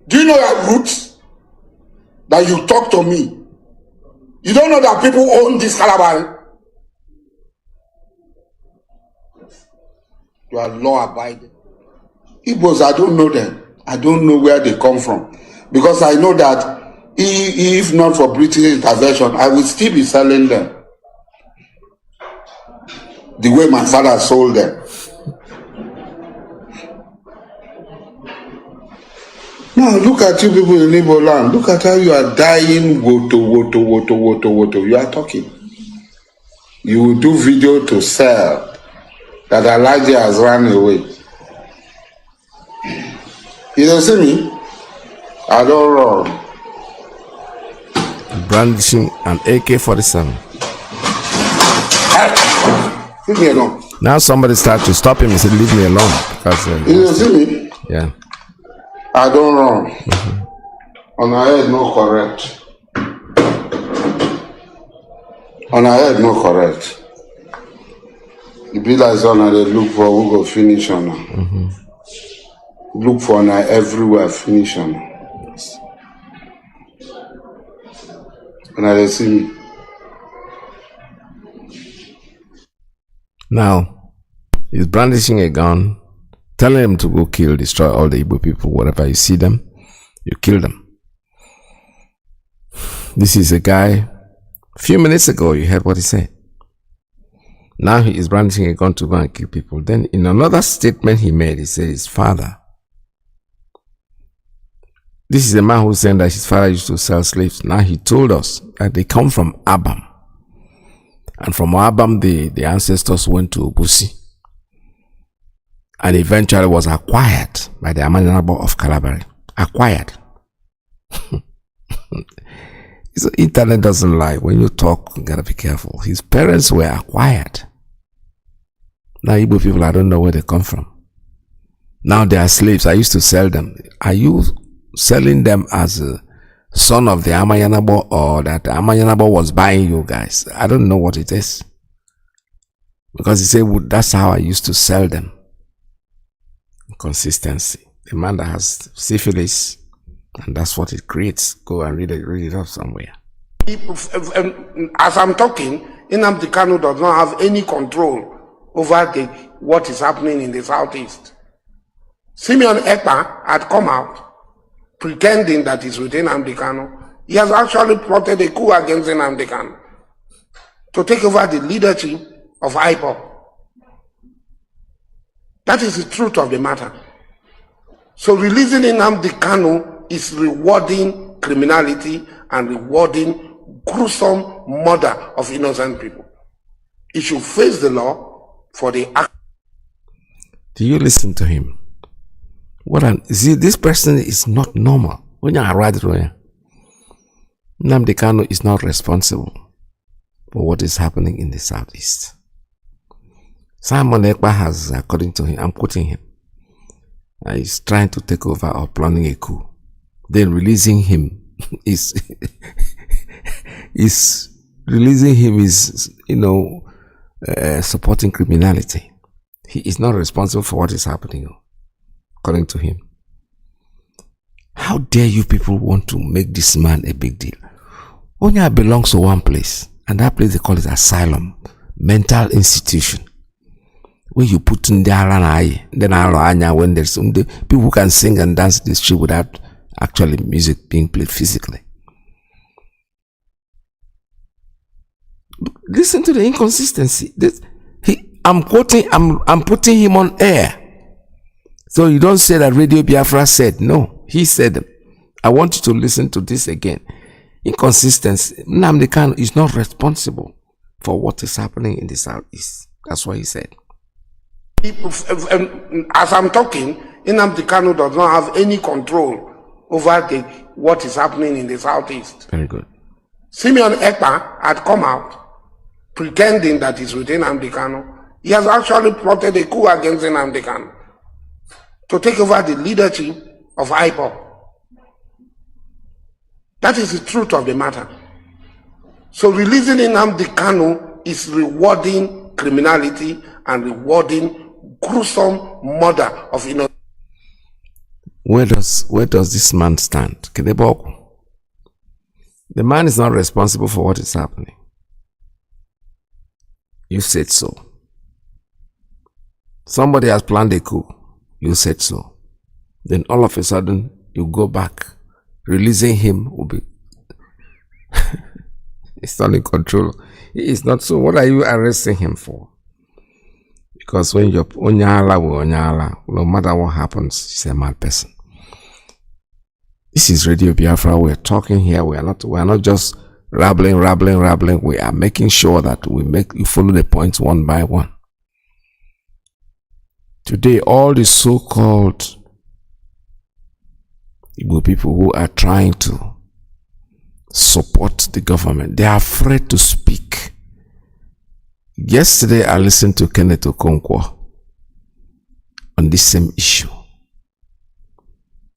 Do you know that roots? That you talk to me. You don't know that people own this calabar. You are law-abiding. Igbos, I don't know them. I don't know where they come from. Because I know that if not for British intervention, I would still be selling them. The way my father sold them. Now look at you people in Igbo land. Look at how you are dying. Woto. You are talking. You will do video to sell that Elijah has run away. You don't see me? I don't run. Brandishing an AK-47. Leave me alone. Now somebody started to stop him and said, leave me alone. Because, you don't see me? Yeah. I don't run. On our head, no correct. On our head, no correct. The builders on they look for who go finish on. Look for now everywhere finish on. And they see me. Now, he's brandishing a gun, telling them to go kill, destroy all the Igbo people. Wherever you see them, you kill them. This is a guy, a few minutes ago, you heard what he said. Now he is brandishing a gun to go and kill people. Then in another statement he made, he said his father. This is a man who's saying that his father used to sell slaves. Now he told us that they come from Abam. And from Abam, the ancestors went to Obusi. And eventually was acquired by the Amanyanabo of Calabari. Acquired. So internet doesn't lie. When you talk, you gotta be careful. His parents were acquired. Now Igbo people, I don't know where they come from. Now they are slaves. I used to sell them. Are you selling them as a son of the Amayanabo, or that the Amayanabo was buying you guys? I don't know what it is. Because he said, that's how I used to sell them. Consistency. A man that has syphilis, and that's what it creates. Go and read it up somewhere. As I'm talking, Nnamdi Kanu does not have any control over what is happening in the southeast. Simeon Ekpa had come out pretending that he's with Nnamdi Kanu. He has actually plotted a coup against Nnamdi Kanu to take over the leadership of IPOB. That is the truth of the matter. So releasing Nnamdi Kanu is rewarding criminality and rewarding gruesome murder of innocent people. He should face the law for the act. Do you listen to him? See, this person is not normal. When you are right, Nnamdi Kanu is not responsible for what is happening in the southeast. Simon Ekpa has, according to him, I'm quoting him, he's trying to take over or planning a coup. Then releasing him is supporting criminality. He is not responsible for what is happening, according to him. How dare you people want to make this man a big deal? Onya belongs to one place, and that place they call it asylum, mental institution, where you put in the then when there's people who can sing and dance the street without actually music being played physically. Listen to the inconsistency. I'm putting him on air. So you don't say that Radio Biafra said. No, he said. I want you to listen to this again. Inconsistency. Nnamdi Kanu is not responsible for what is happening in the southeast. That's what he said. As I'm talking, Nnamdi Kanu does not have any control over what is happening in the southeast. Very good. Simeon Ekpa had come out pretending that he's with Nnamdi Kanu. He has actually plotted a coup against Nnamdi Kanu to take over the leadership of IPOB. That is the truth of the matter. So releasing Nnamdi Kanu is rewarding criminality and rewarding gruesome murder of innocent. Where does this man stand? Kedebok. The man is not responsible for what is happening. You said so. Somebody has planned a coup. You said so. Then all of a sudden, you go back. Releasing him will be... He's not in control. He is not so. What are you arresting him for? Because when you're Onyala, no matter what happens, he's a mad person. This is Radio Biafra. We're talking here. We are not just rambling. We are making sure that you follow the points one by one. Today, all the so-called Igbo people who are trying to support the government, they are afraid to speak. Yesterday, I listened to Kenneth Okonkwo on this same issue.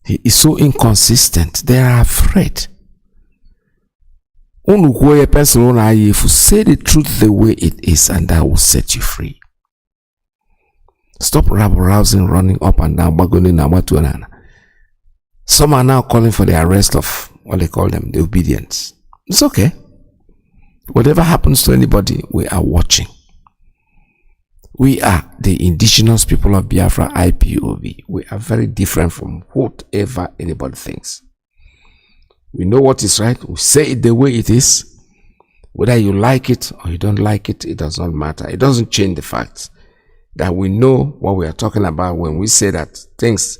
He is so inconsistent. They are afraid. If you say the truth the way it is, and that will set you free. Stop rabble-rousing, running up and down. Some are now calling for the arrest of what they call them, the obedience. It's okay. Whatever happens to anybody, we are watching. We are the indigenous people of Biafra, IPOB. We are very different from whatever anybody thinks. We know what is right. We say it the way it is. Whether you like it or you don't like it, it does not matter. It doesn't change the fact that we know what we are talking about when we say that things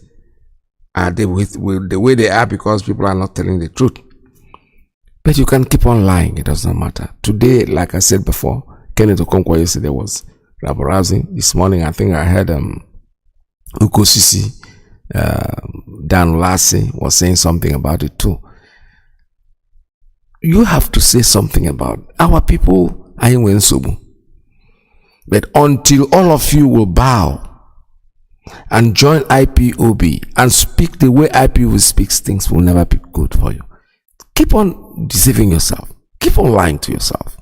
are the way they are because people are not telling the truth. But you can keep on lying. It does not matter. Today, like I said before, Kenneth Okonkwo yesterday was rabble-rousing. This morning, I think I heard Uko Sisi, Dan Lassie was saying something about it too. You have to say something about our people. But until all of you will bow and join IPOB and speak the way IPOB speaks, things will never be good for you. Keep on deceiving yourself. Keep on lying to yourself.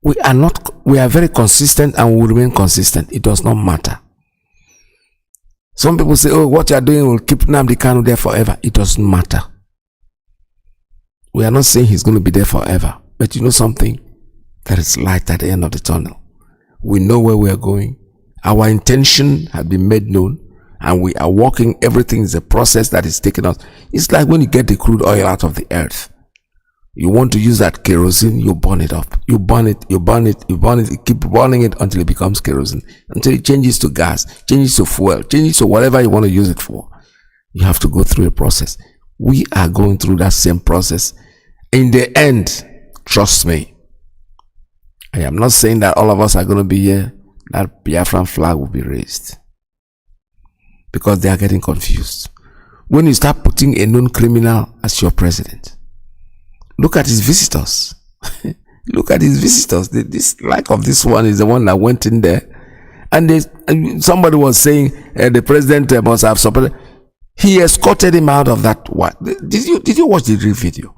We are very consistent and will remain consistent. It does not matter. Some people say, oh, what you are doing will keep Nnamdi Kanu there forever. It doesn't matter. We are not saying he's going to be there forever. But you know something? There is light at the end of the tunnel. We know where we are going. Our intention has been made known. And we are walking. Everything is a process that is taking us. It's like when you get the crude oil out of the earth. You want to use that kerosene, you burn it up. You burn it, you keep burning it until it becomes kerosene. Until it changes to gas, changes to fuel, changes to whatever you want to use it for. You have to go through a process. We are going through that same process. In the end, trust me, I am not saying that all of us are going to be here, that Biafran flag will be raised. Because they are getting confused. When you start putting a known criminal as your president, look at his visitors. Look at his visitors. This like of this one is the one that went in there. And somebody was saying the president must have supported. He escorted him out of that. What? Did you watch the real video?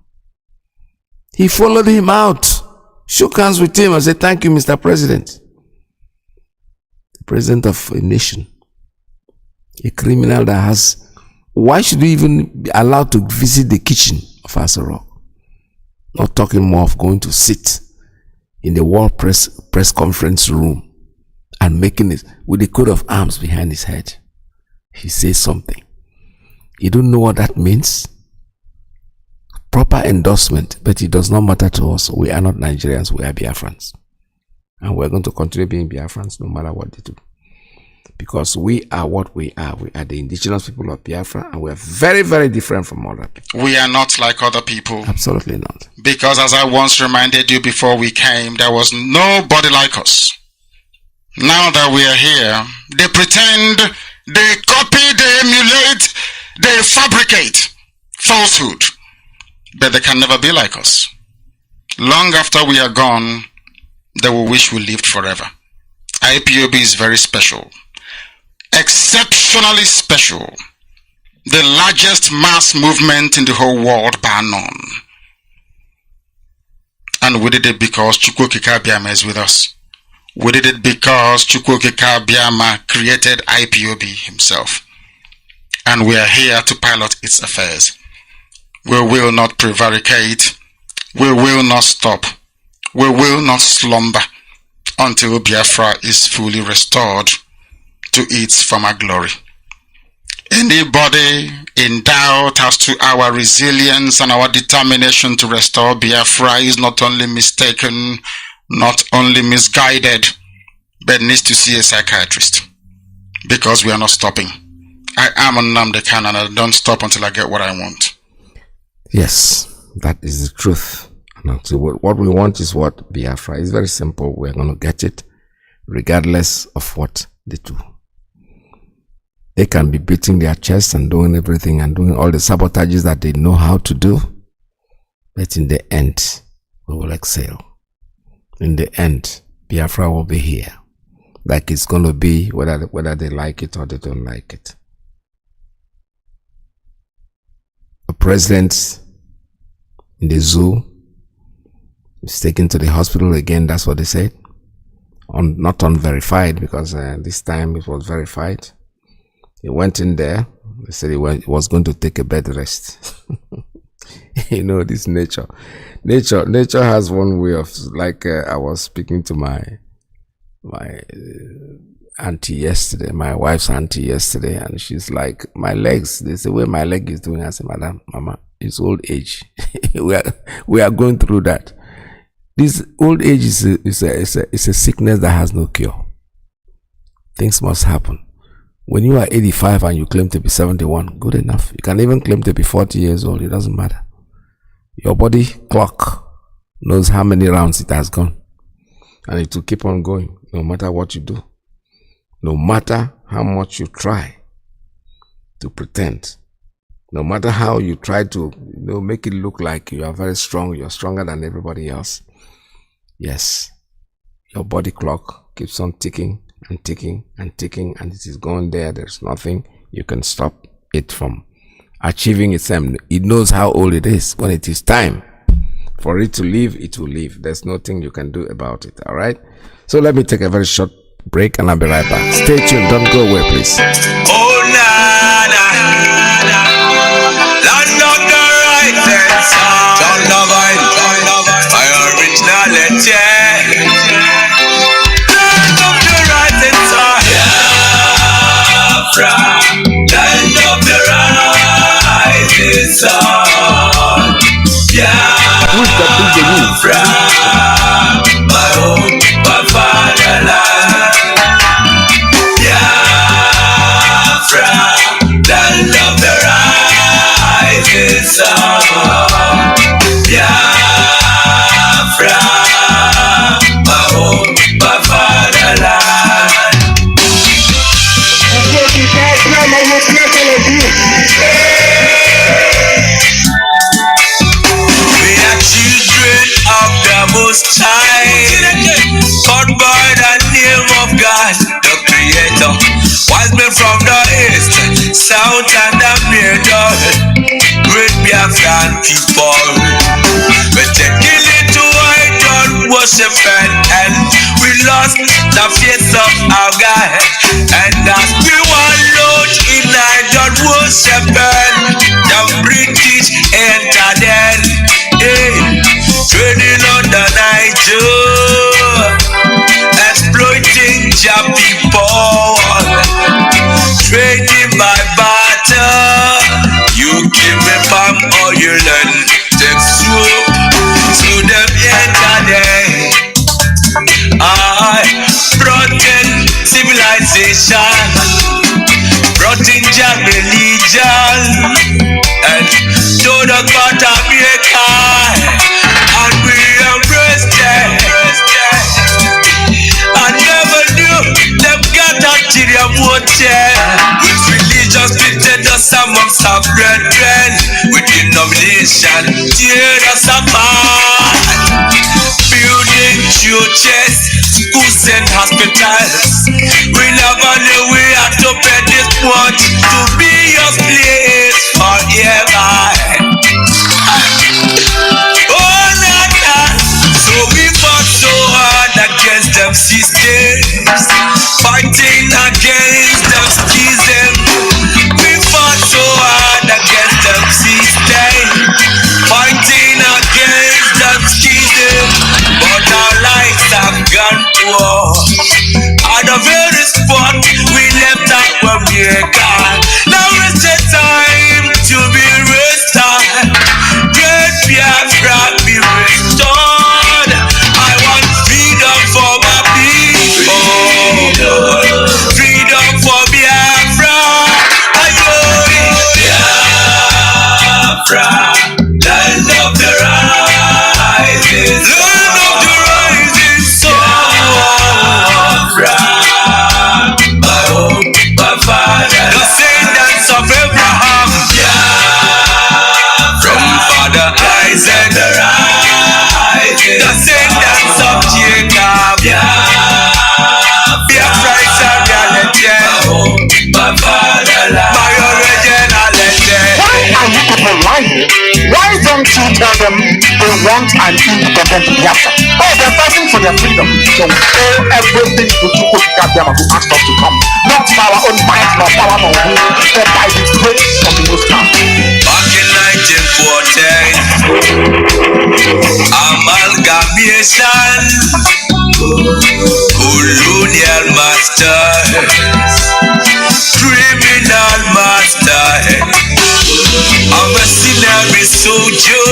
He followed him out, shook hands with him and said, thank you, Mr. President. The president of a nation. A criminal that has... Why should we even be allowed to visit the kitchen of Asarok? Not talking more of going to sit in the World Press Conference room and making it with the coat of arms behind his head. He says something. You don't know what that means? Proper endorsement, but it does not matter to us. We are not Nigerians, we are Biafrans. And we're going to continue being Biafrans no matter what they do. Because we are what we are. We are the indigenous people of Biafra, and we are very, very different from other people. We are not like other people. Absolutely not. Because as I once reminded you before we came, there was nobody like us. Now that we are here, they pretend, they copy, they emulate, they fabricate falsehood. But they can never be like us. Long after we are gone, they will wish we lived forever. IPOB is very special. Exceptionally special. The largest mass movement in the whole world bar none. And we did it because Chukwokika Biama is with us. We did it because Chukwokika Biama created IPOB himself. and we are here to pilot its affairs. We will not prevaricate. We will not stop. We will not slumber until Biafra is fully restored to its former glory. Anybody in doubt as to our resilience and our determination to restore Biafra is not only mistaken, not only misguided, but needs to see a psychiatrist, because we are not stopping. I am Nnamdi Kanu, and I don't stop until I get what I want. Yes, that is the truth. So what we want is what? Biafra. It's very simple. We're going to get it regardless of what they do. They can be beating their chests and doing everything and doing all the sabotages that they know how to do. But in the end, we will excel. In the end, Biafra will be here. Like it's going to be, whether they like it or they don't like it. A president in the zoo is taken to the hospital again. That's what they said. Not unverified, because this time it was verified. He went in there. They said he was going to take a bed rest. You know, this nature has one way of, like I was speaking to my auntie yesterday, my wife's auntie yesterday, and she's like, my legs, they say, way my leg is doing. I said, Madam, Mama, it's old age. we are going through that. This old age is a sickness that has no cure. Things must happen. When you are 85 and you claim to be 71, good enough. You can even claim to be 40 years old. It doesn't matter. Your body clock knows how many rounds it has gone. And it will keep on going, no matter what you do. No matter how much you try to pretend. No matter how you try to, make it look like you are very strong. You're stronger than everybody else. Yes. Your body clock keeps on ticking and ticking and ticking, and it is going there. There's nothing you can stop it from achieving its aim. It knows how old it is. When it is time for it to leave, it will leave. There's nothing you can do about it. All right. So let me take a very short break and I'll be right back. Stay tuned. Don't go away, please. Oh, nana, land of the right side, John Lovine, my originality. Land of the right side, Biafra, land of the right side, Biafra, my home, my fatherland. Biafra, land of the rising sun. Biafra, my home, my fatherland. We are children of the Most High, called by the name of God, the Creator. Wise men from the east, south, and the middle, great Biafran people. We're taking it to idol worship, and we lost the face of our God. And as we wallowed in idol worship, the British entered in, trading on the Niger, exploiting your people, trading by barter. You give me palm oil and take soup, so them enter there. I brought in civilization, brought in your religion, and told us about America, and we embraced them. I never knew them got ulterior motive, with religious treated us amongst our brethren, with denomination teared us apart, building churches, schools and hospitals. We never knew we had to pay this much to be your place forever. Oh, nana, so we fought so hard against them systems, fighting against them schisms. We fought war. At the very spot we left our America. Now it's the time to be restored. Great Biafra be restored. I want freedom for my people. Freedom for Biafra. Biafra, land of the rising sun. Land of the rising sun. Biafra, my home, my father. The descendants of Abraham. Biafra, from Father Isaac. The rising descendants of Jacob. Biafra is a reality. My home, my fatherland. My original legend. Why are you people lying? Why don't you tell them they want an independent Biafra? Oh, they're fighting for their freedom. So we owe everything to Chukwuka who asked us to come. Not by our own might, nor power, nor will, but by the grace of the Most High. Back in 1914, amalgamation, colonial masters, criminal masters. A mercenary soldier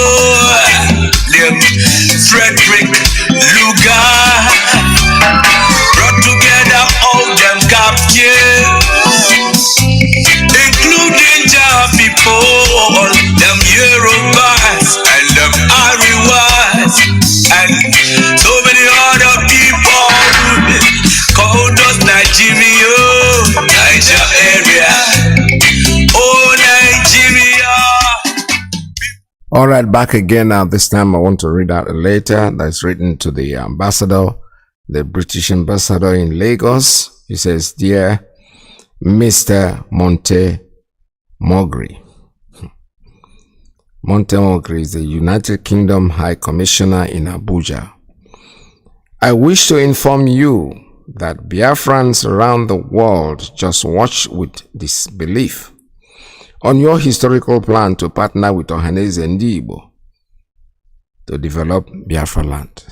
named Frederick Lugar brought together all them captives, including Jah people, them Yorubas and them Ariwas, and so many other people called us Nigeria, Niger area. Oh, Nigeria. All right, back again now. This time I want to read out a letter that's written to the ambassador, the British ambassador in Lagos. He says, "Dear Mr. Montemogri, Montemogri is the United Kingdom High Commissioner in Abuja. I wish to inform you that Biafrans around the world just watch with disbelief on your historical plan to partner with Ohaneze Ndigbo to develop Biafra land."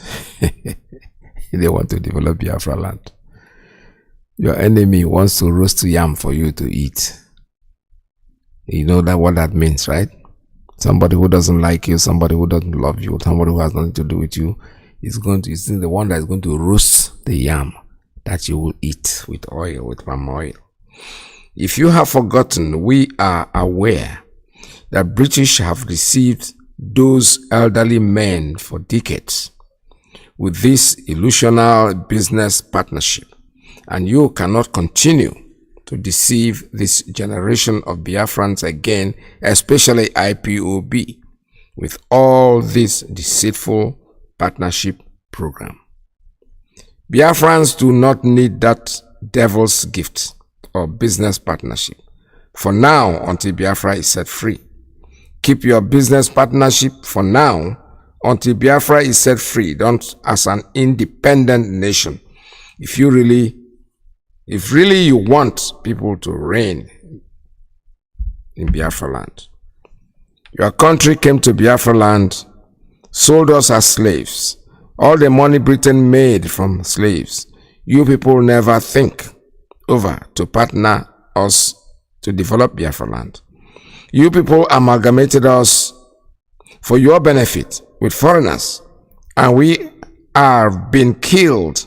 They want to develop Biafra land. Your enemy wants to roast yam for you to eat. You know that what that means, right? Somebody who doesn't like you, somebody who doesn't love you, somebody who has nothing to do with you is the one that is going to roast the yam that you will eat with oil, with palm oil. If you have forgotten, we are aware that British have received those elderly men for decades with this illusional business partnership, and you cannot continue to deceive this generation of Biafrans again, especially IPOB, with all this deceitful partnership program. Biafrans do not need that devil's gift or business partnership for now until Biafra is set free. Keep your business partnership for now until Biafra is set free, don't as an independent nation. If really you want people to reign in Biafra land. Your country came to Biafra land, sold us as slaves. All the money Britain made from slaves, you people never think over to partner us to develop Biafra land. You people amalgamated us for your benefit with foreigners, and we are being killed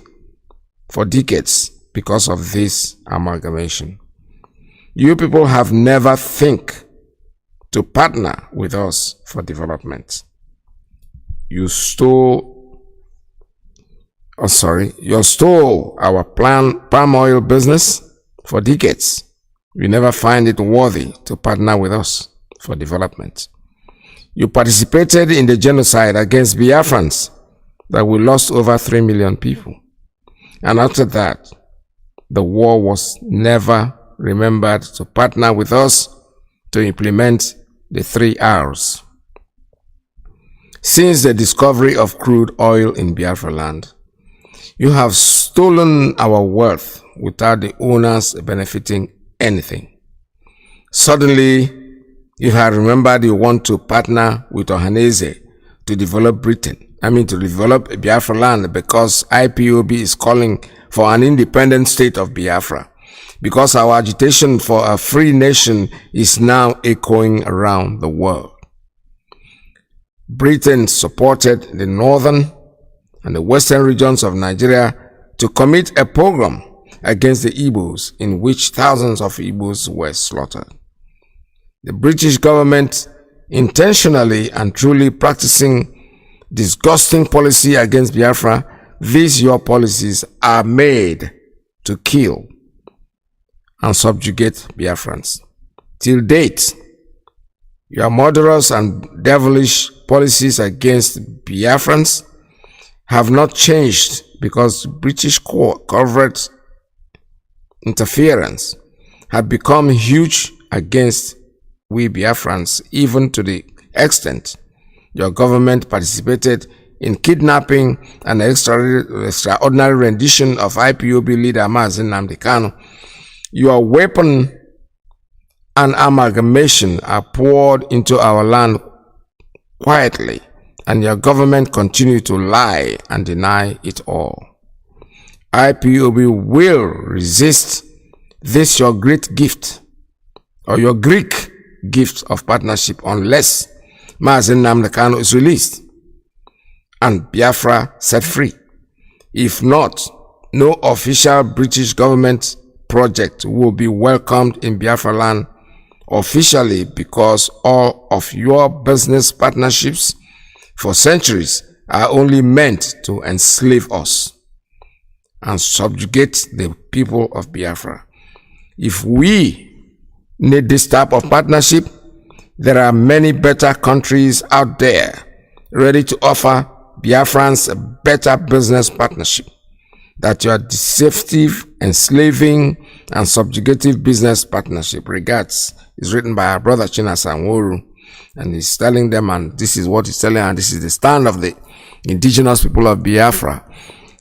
for decades because of this amalgamation. You people have never think to partner with us for development. You stole our palm oil business for decades. You never find it worthy to partner with us for development. You participated in the genocide against Biafrans that we lost over 3 million people. And after that, the war was never remembered to partner with us to implement the 3 R's. Since the discovery of crude oil in Biafra land, you have stolen our wealth without the owners benefiting anything. Suddenly, you have remembered you want to partner with Ohaneze to develop Britain to develop Biafra land, because IPOB is calling for an independent state of Biafra, because our agitation for a free nation is now echoing around the world. Britain supported the northern and the western regions of Nigeria to commit a pogrom against the Igbos, in which thousands of Igbos were slaughtered. The British government, intentionally and truly practicing disgusting policy against Biafra, these your policies are made to kill and subjugate Biafrans. Till date, your murderous and devilish policies against Biafrans have not changed, because British covert interference had become huge against we Biafrans, even to the extent your government participated in kidnapping and extraordinary rendition of IPOB leader Mazi Nnamdi Kanu. Your weapon and amalgamation are poured into our land quietly, and your government continue to lie and deny it all. IPOB will resist this your great gift, or your Greek gift of partnership, unless Mazi Nnamdi Kanu is released and Biafra set free. If not, no official British government project will be welcomed in Biafra land officially, because all of your business partnerships for centuries are only meant to enslave us and subjugate the people of Biafra. If we need this type of partnership, there are many better countries out there ready to offer Biafrans a better business partnership. That your deceptive, enslaving, and subjugative business partnership, regards, is written by our brother Chinasa Nworu, and he's telling them, and this is what he's telling, and this is the stand of the indigenous people of Biafra.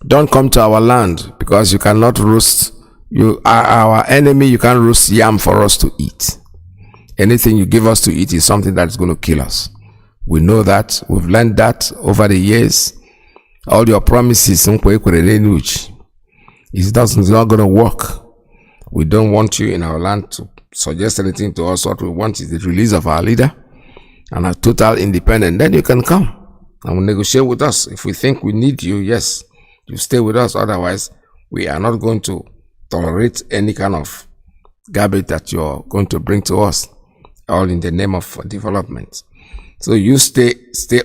Don't come to our land, because you cannot roast. You are our enemy. You can't roast yam for us to eat. Anything you give us to eat is something that is going to kill us. We know that. We've learned that over the years. All your promises, it's not going to work. We don't want you in our land to suggest anything to us. What we want is the release of our leader and a total independence. Then you can come and negotiate with us. If we think we need you, yes, you stay with us. Otherwise, we are not going to tolerate any kind of garbage that you're going to bring to us, all in the name of development. So you stay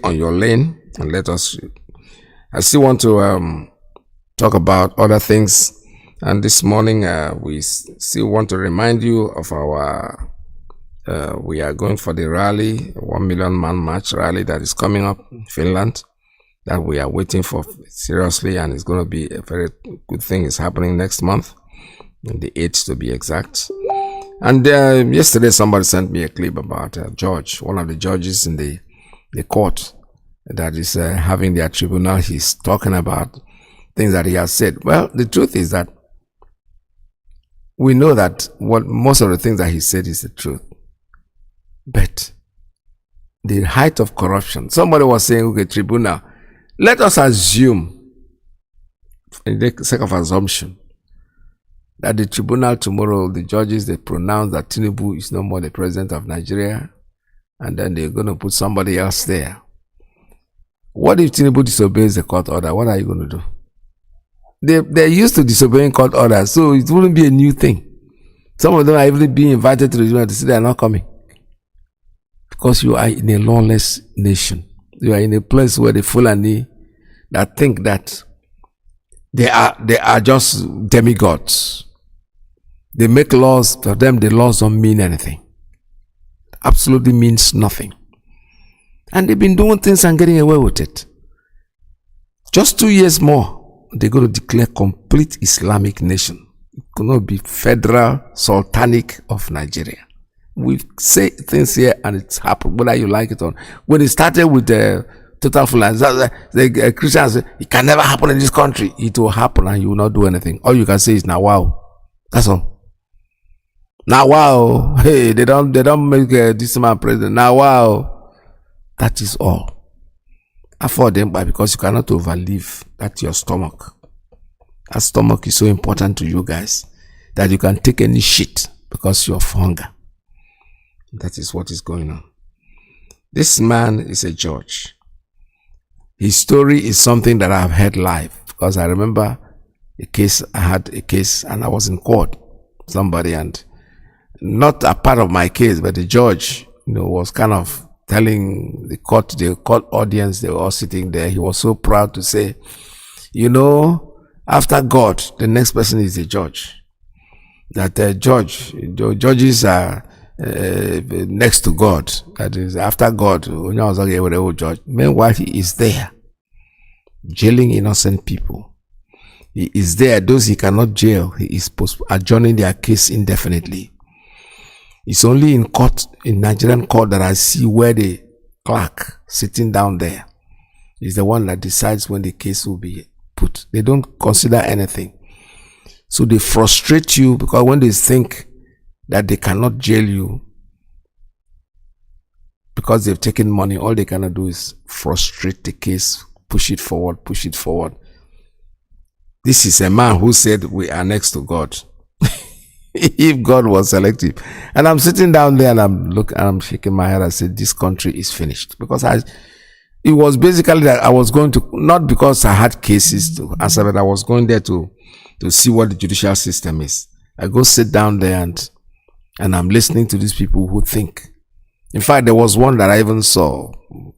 on your lane and let us. I still want to talk about other things, and this morning we still want to remind you of our we are going for the rally, 1 million man march rally that is coming up in Finland, that we are waiting for seriously, and it's going to be a very good thing. It's happening next month, on the 8th to be exact. And yesterday somebody sent me a clip about George, one of the judges in the court that is having their tribunal. He's talking about things that he has said. Well, the truth is that we know that what most of the things that he said is the truth. But the height of corruption, somebody was saying, okay, tribunal, let us assume, for the sake of assumption, that the tribunal tomorrow, the judges, they pronounce that Tinubu is no more the president of Nigeria, and then they're going to put somebody else there. What if Tinubu disobeys the court order? What are you going to do? They're used to disobeying court orders, so it wouldn't be a new thing. Some of them are even being invited to the tribunal to say they are not coming. Because you are in a lawless nation. You are in a place where the Fulani that think that they are just demigods. They make laws. For them, the laws don't mean anything. Absolutely means nothing. And they've been doing things and getting away with it. Just 2 years more, they're going to declare complete Islamic nation. It's going to be federal sultanic of Nigeria. We say things here and it's happened, whether you like it or not. When it started with the total Fulani, the Christians say, it can never happen in this country. It will happen and you will not do anything. All you can say is, now wow. That's all. Now wow. Hey, they don't make this man president. Now wow. That is all. afford them, but because you cannot overlive that your stomach. That stomach is so important to you guys that you can take any shit because you're of hunger. That is what is going on. This man is a judge. His story is something that I've heard live, because I remember I had a case and I was in court, somebody, and not a part of my case, but the judge, was kind of telling the court audience, they were all sitting there. He was so proud to say, after God, the next person is the judge. That the judges are next to God. That is, after God, judge. Meanwhile, he is there, jailing innocent people. He is there. Those he cannot jail, he is adjourning their case indefinitely. It's only in court, in Nigerian court, that I see where the clerk sitting down there is the one that decides when the case will be put. They don't consider anything. So they frustrate you, because when they think that they cannot jail you because they've taken money, all they cannot do is frustrate the case, push it forward, push it forward. This is a man who said we are next to God. If God was selective. And I'm sitting down there and I'm shaking my head. I said, this country is finished. Because it was basically that I was going to, not because I had cases to answer, but I was going there to see what the judicial system is. I go sit down there and I'm listening to these people who think. In fact, there was one that I even saw.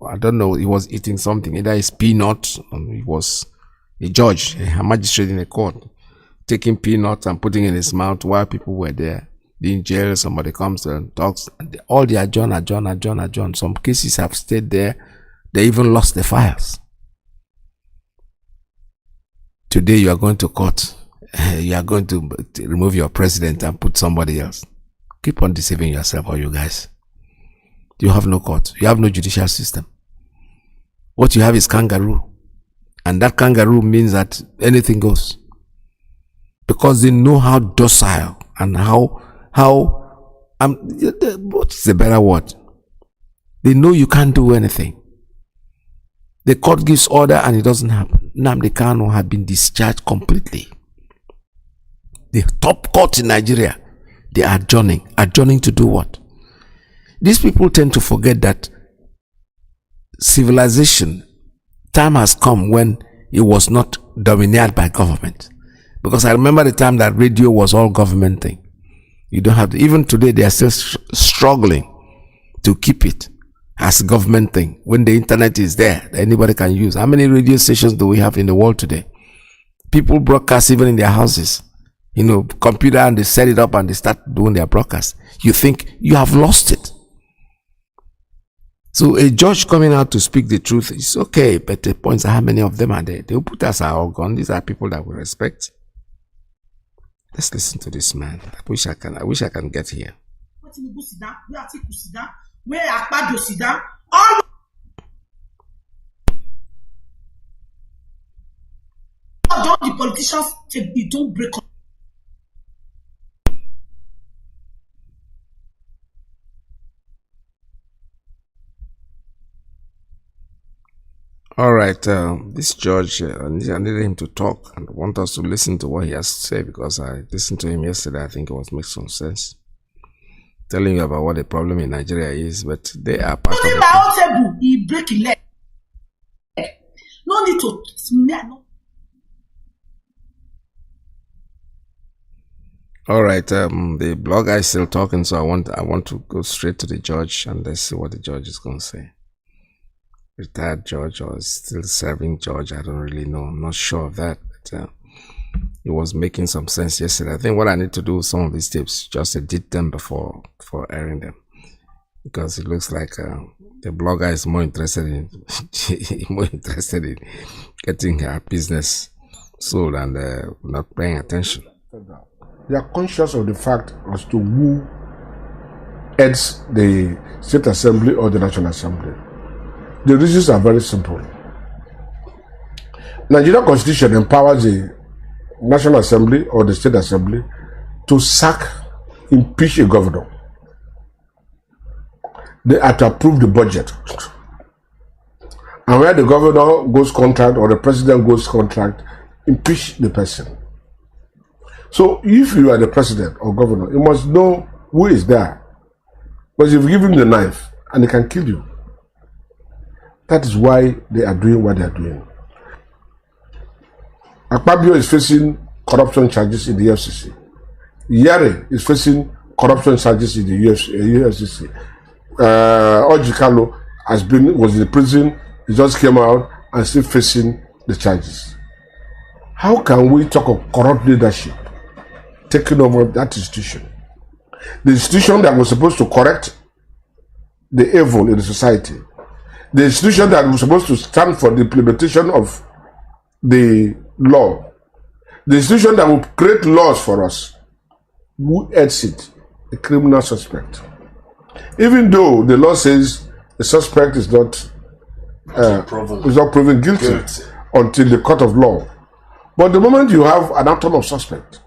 I don't know, he was eating something. Either it's peanut, he was a judge, a magistrate in a court, taking peanuts and putting in his mouth while people were there being jailed. Somebody comes and talks. All the adjourn. Some cases have stayed there. They even lost the files. Today you are going to court. You are going to remove your president and put somebody else. Keep on deceiving yourself, all you guys. You have no court. You have no judicial system. What you have is kangaroo. And that kangaroo means that anything goes. Because they know how docile and what's the better word? They know you can't do anything. The court gives order and it doesn't happen. Nnamdi Kanu had been discharged completely. The top court in Nigeria, they are adjourning. Adjourning to do what? These people tend to forget that civilization, time has come when it was not dominated by government. Because I remember the time that radio was all government thing. You don't have to, even today they are still struggling to keep it as government thing. When the internet is there, anybody can use. How many radio stations do we have in the world today? People broadcast even in their houses. Computer, and they set it up and they start doing their broadcast. You think you have lost it. So a judge coming out to speak the truth is okay, but the points are how many of them are there? They'll put us our gun. These are people that we respect. Let's listen to this man. I wish I can get here. All the politicians don't break up. All right, this judge, I needed him to talk and want us to listen to what he has to say, because I listened to him yesterday. I think it was making some sense, telling you about what the problem in Nigeria is, but they are part of it. He break his leg. No need to smear. All right, the blogger is still talking, so I want to go straight to the judge and let's see what the judge is going to say. Retired judge or still serving judge, I don't really know. I'm not sure of that, but it was making some sense yesterday. I think what I need to do with some of these tips, just edit them before airing them, because it looks like the blogger is more interested in getting her business sold and not paying attention. They are conscious of the fact as to who heads the State Assembly or the National Assembly. The reasons are very simple. Nigerian Constitution empowers the National Assembly or the State Assembly to impeach a governor. They are to approve the budget. And where the governor goes contract or the president goes contract, impeach the person. So if you are the president or governor, you must know who is there. Because if you give him the knife and he can kill you. That is why they are doing what they are doing. Akpabio is facing corruption charges in the FCC. Yare is facing corruption charges in the UFCC. Ojikalo was in prison. He just came out and still facing the charges. How can we talk of corrupt leadership taking over that institution? The institution that was supposed to correct the evil in the society. The institution that was supposed to stand for the implementation of the law. The institution that will create laws for us. Who heads it? A criminal suspect. Even though the law says the suspect is not proven guilty until the court of law. But the moment you have an atom of suspect,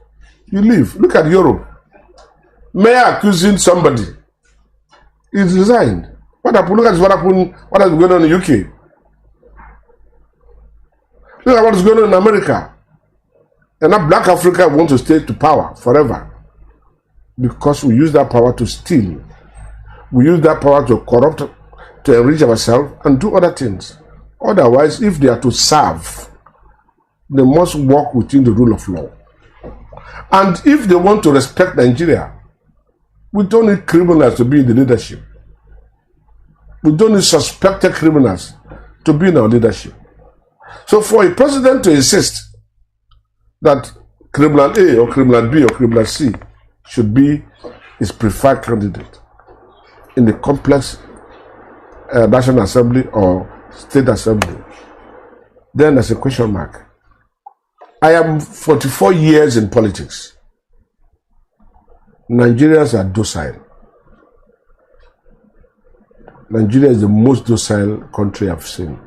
you leave. Look at Europe. Mayor accusing somebody is resigned. What happened? Look at what happened. What has been going on in the UK. Look at what is going on in America. And now Black Africa want to stay to power forever. Because we use that power to steal. We use that power to corrupt, to enrich ourselves and do other things. Otherwise, if they are to serve, they must work within the rule of law. And if they want to respect Nigeria, we don't need criminals to be in the leadership. We don't need suspected criminals to be in our leadership. So for a president to insist that criminal A or criminal B or criminal C should be his preferred candidate in the complex National Assembly or State Assembly, then there's a question mark. I am 44 years in politics. Nigerians are docile. Nigeria is the most docile country I've seen.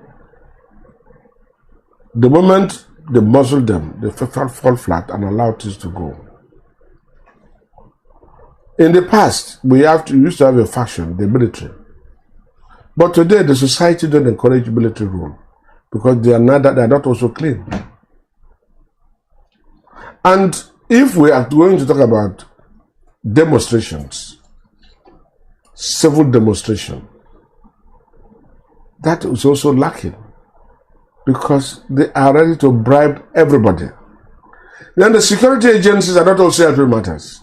The moment they muzzle them, they fall flat and allow things to go. In the past, we used to have a faction, the military. But today, the society don't encourage military rule because they are not also clean. And if we are going to talk about demonstrations, civil demonstration, that is also lacking because they are ready to bribe everybody. Then the security agencies are not also helping matters.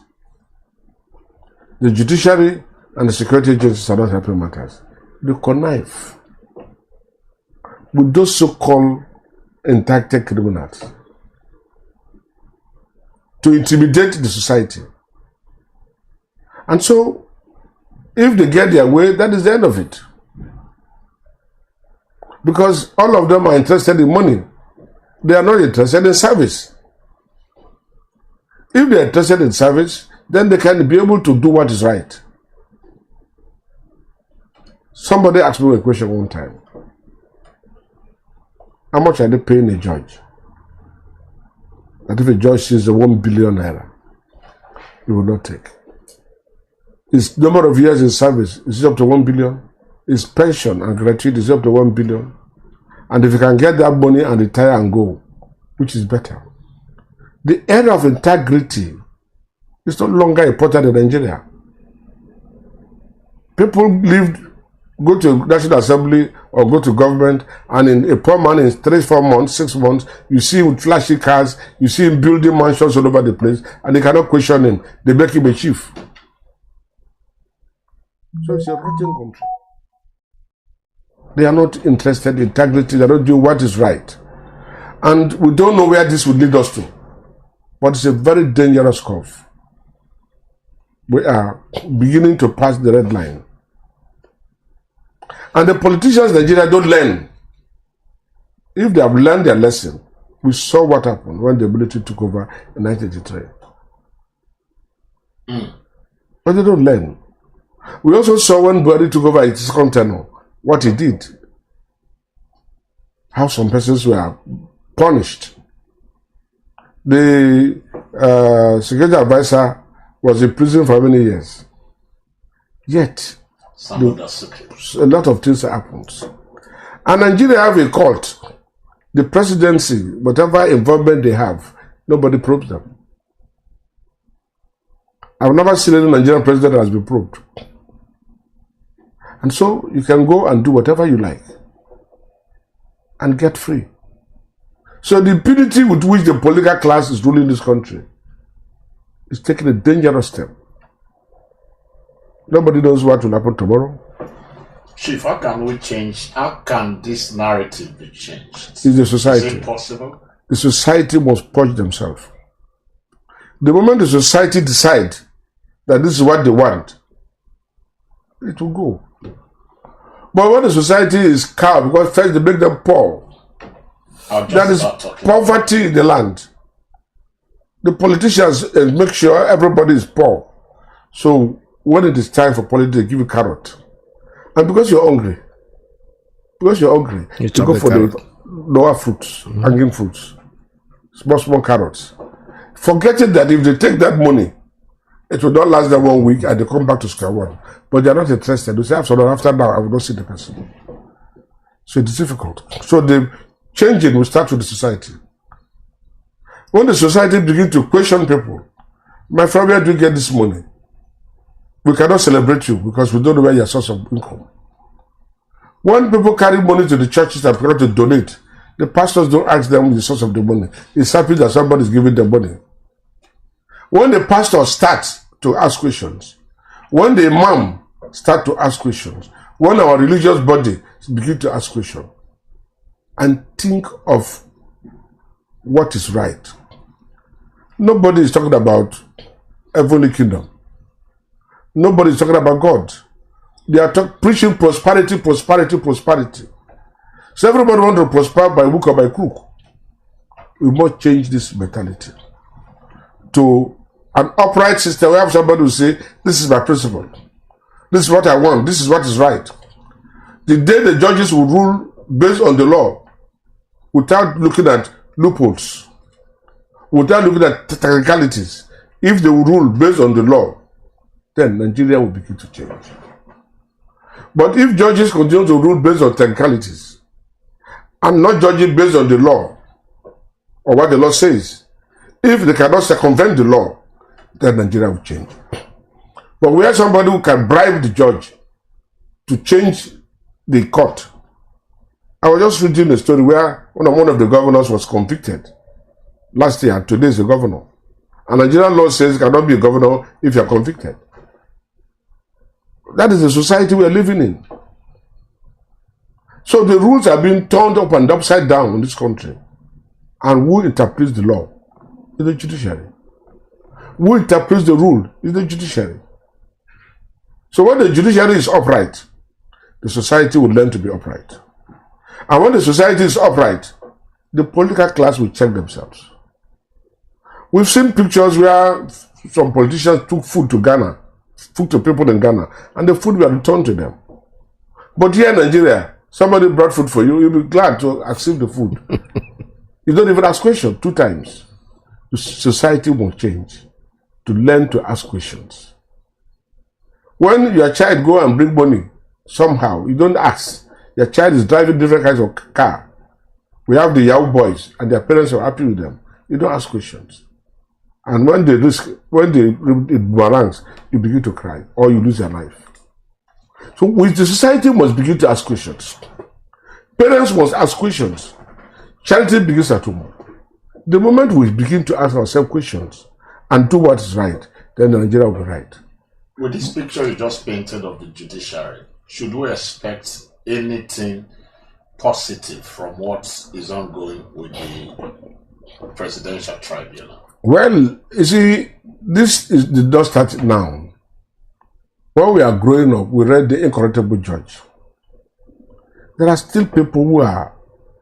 The judiciary and the security agencies are not helping matters. They connive with those so-called entitled criminals to intimidate the society. And so, if they get their way, that is the end of it. Because all of them are interested in money. They are not interested in service. If they are interested in service, then they can be able to do what is right. Somebody asked me a question one time. How much are they paying a judge? That if a judge sees the 1 billion naira, he will not take. His number of years in service is up to 1 billion. His pension and gratuity is up to 1 billion. And if you can get that money and retire and go, which is better? The era of integrity is no longer important in Nigeria. People go to National Assembly or go to government, and in a poor man in 3-4 months, 6 months, you see him with flashy cars, you see him building mansions all over the place, and they cannot question him. They make him a chief. So it's a rotten country. They are not interested in integrity, they are not doing what is right. And we don't know where this would lead us to. But it's a very dangerous curve. We are beginning to pass the red line. And the politicians in Nigeria don't learn. If they have learned their lesson, we saw what happened when the military took over in 1983. But they don't learn. We also saw when Buhari took over his second tenure, what he did. How some persons were punished. The security advisor was in prison for many years. Yet, a lot of things happened. And Nigeria have a cult. The presidency, whatever involvement they have, nobody probes them. I've never seen any Nigerian president that has been probed. And so you can go and do whatever you like and get free. So the impunity with which the political class is ruling this country is taking a dangerous step. Nobody knows what will happen tomorrow. Chief, how can we change? How can this narrative be changed? It's the society. Is it possible? The society must purge themselves. The moment the society decide that this is what they want, it will go. But when the society is cowed, because first they make them poor, that is poverty in the land. The politicians make sure everybody is poor. So when it is time for politics, they give you carrot. And because you're hungry, you go for the lower fruits, hanging fruits, small carrots. Forgetting that if they take that money, it will not last them 1 week and they come back to square one. But they are not interested. They say, after now, I will not see the person. So it's difficult. So the changing will start with the society. When the society begins to question people, my friend, where do you get this money? We cannot celebrate you because we don't know where your source of income. When people carry money to the churches and people to donate, the pastors don't ask them the source of the money. It's happy that somebody is giving them money. When the pastor starts to ask questions, when the imam starts to ask questions, when our religious body begin to ask questions, and think of what is right. Nobody is talking about heavenly kingdom. Nobody is talking about God. They are preaching prosperity. So everybody wants to prosper by hook or by crook. We must change this mentality to an upright system where somebody will say, this is my principle. This is what I want. This is what is right. The day the judges will rule based on the law, without looking at loopholes, without looking at technicalities, if they will rule based on the law, then Nigeria will begin to change. But if judges continue to rule based on technicalities and not judging based on the law or what the law says, if they cannot circumvent the law, then Nigeria will change. But we have somebody who can bribe the judge to change the court. I was just reading a story where one of the governors was convicted last year, and today is a governor. And Nigerian law says you cannot be a governor if you are convicted. That is the society we are living in. So the rules are being turned up and upside down in this country. And who interprets the law? Is the judiciary. Who interprets the rule? Is the judiciary. So when the judiciary is upright, the society will learn to be upright. And when the society is upright, the political class will check themselves. We've seen pictures where some politicians took food to Ghana, food to people in Ghana, and the food were returned to them. But here in Nigeria, somebody brought food for you, you'll be glad to accept the food. You don't even ask questions 2 times. The society must change to learn to ask questions. When your child go and bring money, somehow, you don't ask. Your child is driving different kinds of car. We have the Yahoo boys, and their parents are happy with them. You don't ask questions. And when it balances, you begin to cry, or you lose your life. So the society must begin to ask questions. Parents must ask questions. Charity begins at home. The moment we begin to ask ourselves questions and do what is right, then Nigeria will be right. With this picture you just painted of the judiciary, should we expect anything positive from what is ongoing with the presidential tribunal? Well, you see, this did not start now. When we are growing up, we read The Incorruptible Judge. There are still people who are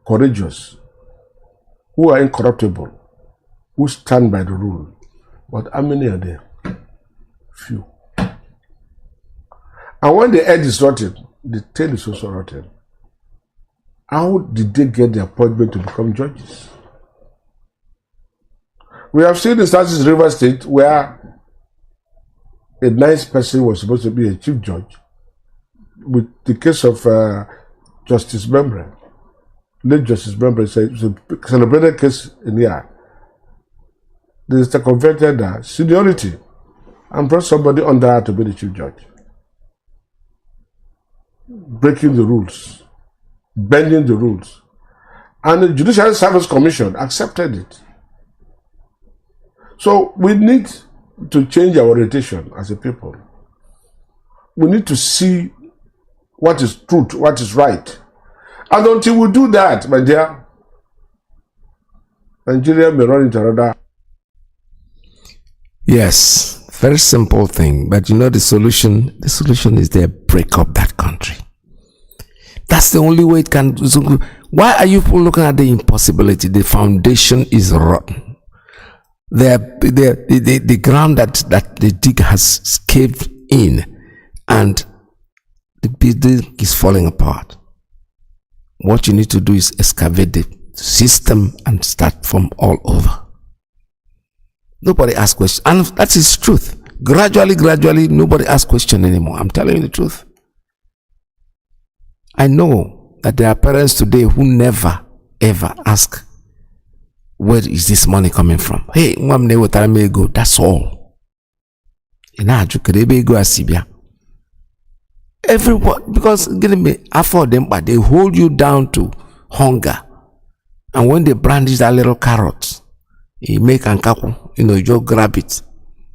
courageous, who are incorruptible, who stand by the rule. But how many are there? Few. And when the head is rotten, the tail is also rotten. How did they get the appointment to become judges? We have seen instances in River State where a nice person was supposed to be a chief judge. With the case of Justice Membre, late Justice Membre, it's a celebrated case in here. They circumvented that seniority and brought somebody under to be the chief judge. Breaking the rules, bending the rules. And the Judicial Service Commission accepted it. So we need to change our orientation as a people. We need to see what is truth, what is right. And until we do that, my dear, Nigeria may run into another. Yes, very simple thing. But you know the solution is there, break up that country. That's the only way it can. Why are you people looking at the impossibility? The foundation is rotten. The ground that the dig has caved in, and the building is falling apart. What you need to do is excavate the system and start from all over. Nobody asks questions, and that is truth. Gradually, nobody asks questions anymore. I'm telling you the truth. I know that there are parents today who never ever ask, where is this money coming from? Hey, that's all. Everyone, because afford them, but they hold you down to hunger. And when they brandish that little carrot, you make ankaku, you just grab it.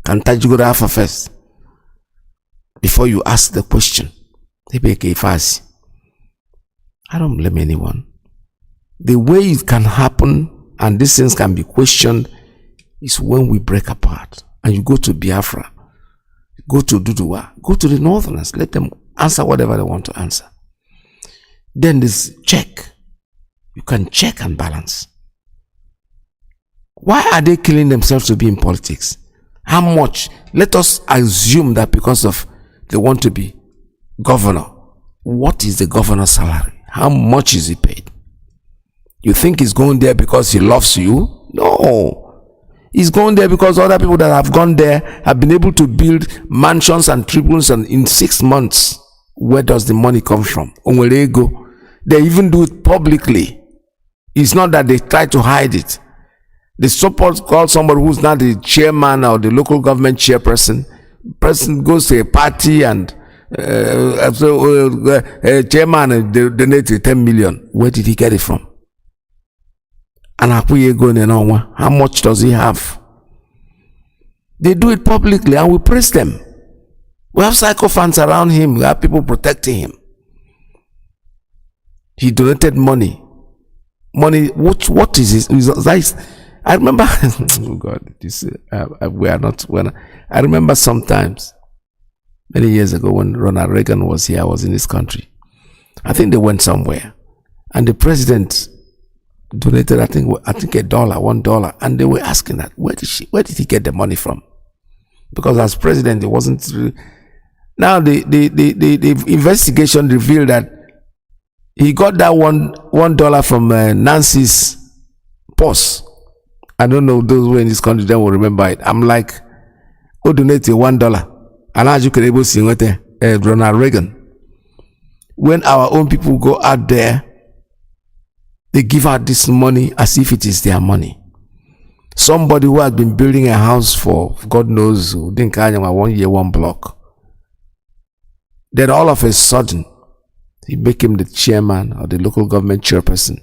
Can touch you first before you ask the question. They make a fuss. I don't blame anyone. The way it can happen and these things can be questioned is when we break apart and you go to Biafra, go to Duduwa, go to the Northerners, let them answer whatever they want to answer. Then this check. You can check and balance. Why are they killing themselves to be in politics? How much? Let us assume that because of they want to be governor. What is the governor's salary? How much is he paid? You think he's going there because he loves you? No. He's going there because other people that have gone there have been able to build mansions and tribunes, and in 6 months, where does the money come from? They even do it publicly. It's not that they try to hide it. They support call somebody who's not the chairman or the local government chairperson. Person goes to a party and chairman donated 10 million. Where did he get it from? And how much does he have? They do it publicly and we praise them. We have sycophants around him. We have people protecting him. He donated money. What is this? I remember, oh God, I remember sometimes, many years ago when Ronald Reagan was here, I was in this country. I think they went somewhere and the president donated, I think $1, and they were asking that, where did he get the money from? Because as president, it wasn't really. Now the investigation revealed that he got that $1 from Nancy's purse. I don't know, those who are in this country then will remember it. I'm like, who donated $1? And as you can able to see Ronald Reagan. When our own people go out there, they give out this money as if it is their money. Somebody who has been building a house for God knows who, didn't carry 1 year, 1 block. Then all of a sudden, he make him the chairman or the local government chairperson.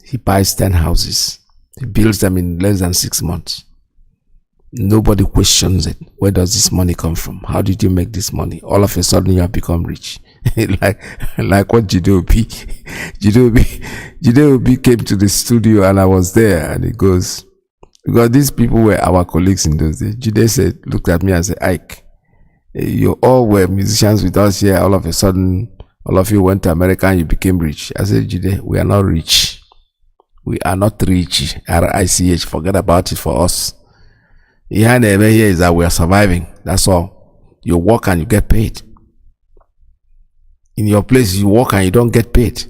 He buys 10 houses. He builds them in less than 6 months. Nobody questions it. Where does this money come from? How did you make this money? All of a sudden, you have become rich. like what Jidobi came to the studio and I was there, and he goes, because these people were our colleagues in those days. Jide looked at me and said, Ike, you all were musicians with us here. All of a sudden, all of you went to America and you became rich. I said, Jide, we are not rich. We are not rich. R-I-C-H. Forget about it for us. Here is that we are surviving. That's all. You work and you get paid. In your place, you work and you don't get paid.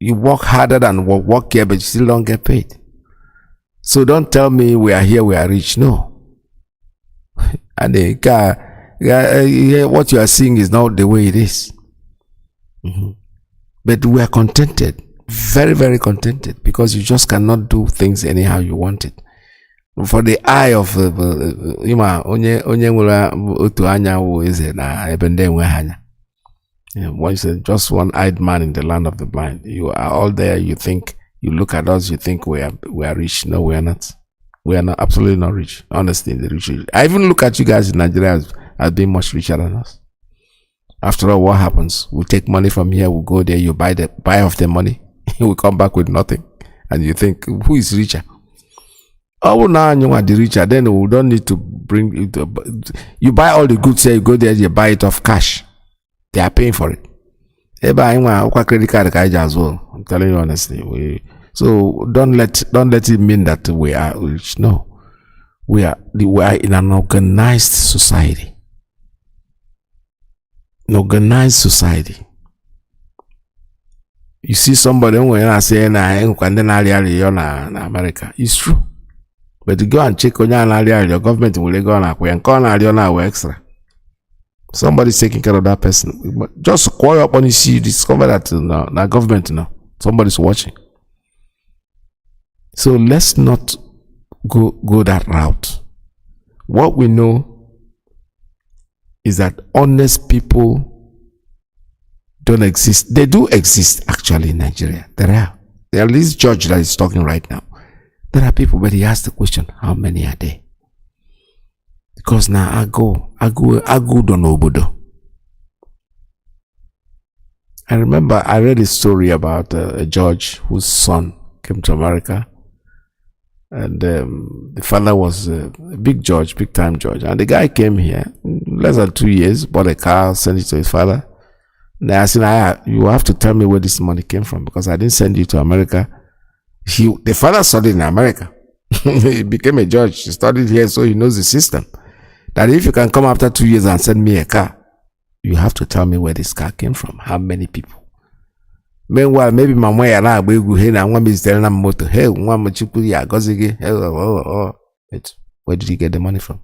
You work harder than work here, but you still don't get paid. So don't tell me we are here, we are rich. No. And what you are seeing is not the way it is. But we are contented, very, very contented, because you just cannot do things anyhow you want it. For the eye of onye nwere otu anya wụ eze na ebe ndị enwe anya. Once just one-eyed man in the land of the blind. You are all there. You think, you look at us, you think we are rich. No, we are not. We are not, absolutely not rich. Honestly, the rich. I even look at you guys in Nigeria as being much richer than us. After all, what happens? We take money from here, we go there, you buy off the money, we come back with nothing, and you think, who is richer? Oh, now you are the richer. Then we don't need to bring it. You buy all the goods here, you go there, you buy it off cash. They are paying for it. Credit card as well. I'm telling you honestly. So don't let it mean that we are rich. No, we are in an organized society. An organized society. You see somebody when I say in America, it's true. But you go and check on your government will go on extra. Somebody's taking care of that person. Just call up on you see, you discover that now government now. Somebody's watching. So let's not go that route. What we know is that honest people don't exist. They do exist actually in Nigeria. There are this judge that is talking right now. There are people, but he asked the question, how many are there? Because now I go don't know Obodo. I remember I read a story about a judge whose son came to America, and the father was a big judge, big time judge, and the guy came here less than 2 years, bought a car, sent it to his father. And I said, you have to tell me where this money came from, because I didn't send you to America. The father studied in America. He became a judge. He studied here, so he knows the system. That if you can come after 2 years and send me a car, you have to tell me where this car came from, how many people. Meanwhile, maybe my mom and I will go here and one is telling them motor. Hey, one much where did he get the money from?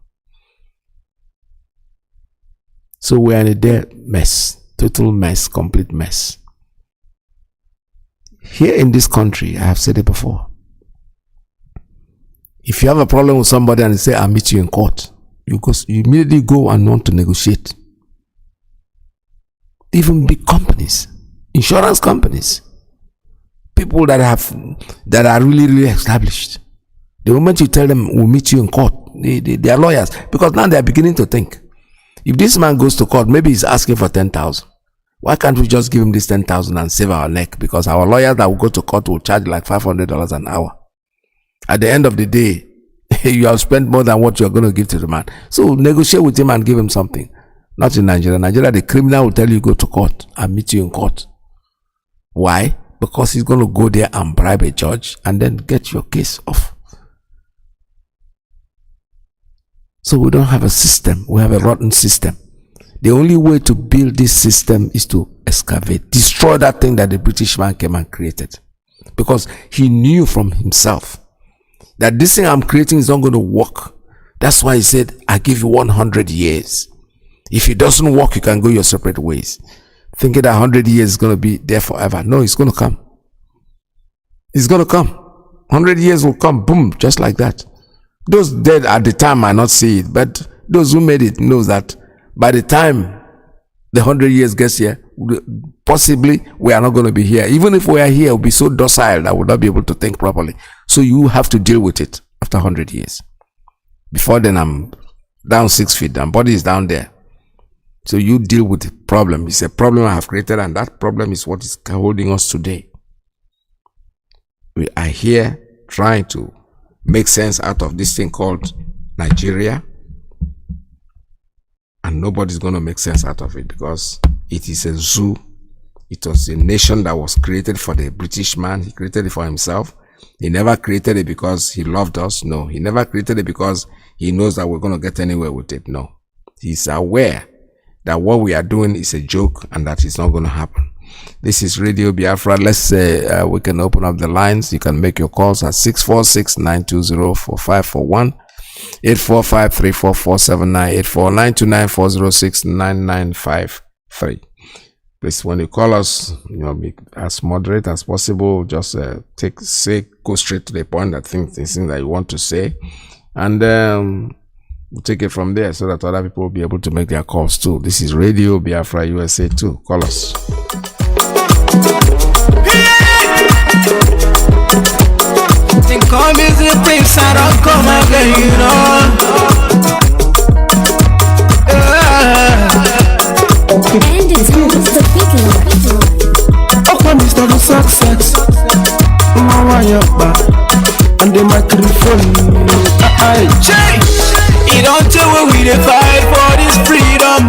So we are in a dead mess, total mess, complete mess. Here in this country, I have said it before. If you have a problem with somebody and they say, I'll meet you in court, you immediately go and want to negotiate. Even big companies, insurance companies, people that are really, really established. The moment you tell them we'll meet you in court, they are lawyers, because now they are beginning to think. If this man goes to court, maybe he's asking for 10,000. Why can't we just give him this 10,000 and save our neck? Because our lawyers that will go to court will charge like $500 an hour. At the end of the day, you have spent more than what you're going to give to the man. So negotiate with him and give him something. Not in Nigeria. Nigeria, the criminal will tell you go to court and meet you in court. Why? Because he's going to go there and bribe a judge and then get your case off. So we don't have a system. We have a rotten system. The only way to build this system is to excavate, destroy that thing that the British man came and created. Because he knew from himself that this thing I'm creating is not going to work. That's why he said, I give you 100 years. If it doesn't work, you can go your separate ways. Thinking that 100 years is going to be there forever. No, it's going to come. It's going to come. 100 years will come, boom, just like that. Those dead at the time might not see it, but those who made it knows that by the time the 100 years gets here, possibly we are not going to be here. Even if we are here, we'll be so docile that we'll not be able to think properly. So you have to deal with it after 100 years. Before then, I'm down 6 feet and body is down there. So you deal with the problem. It's a problem I have created, and that problem is what is holding us today. We are here trying to make sense out of this thing called Nigeria, and nobody's going to make sense out of it, because it is a zoo. It was a nation that was created for the British man. He created it for himself. He never created it because he loved us. No, he never created it because he knows that we're going to get anywhere with it. No, he's aware that what we are doing is a joke and that it's not going to happen. This is Radio Biafra. Let's say we can open up the lines. You can make your calls at 646-920-4541, 845-344-7984, 929-406-9953. Please, when you call us, be as moderate as possible. Just go straight to the point. I think things that you want to say, and we'll take it from there so that other people will be able to make their calls too. This is Radio Biafra USA too. Call us. Think I'm busy, things I don't come again, And it's the big okay, Mr. The Success. And the microphone. You don't tell when we fight for this freedom.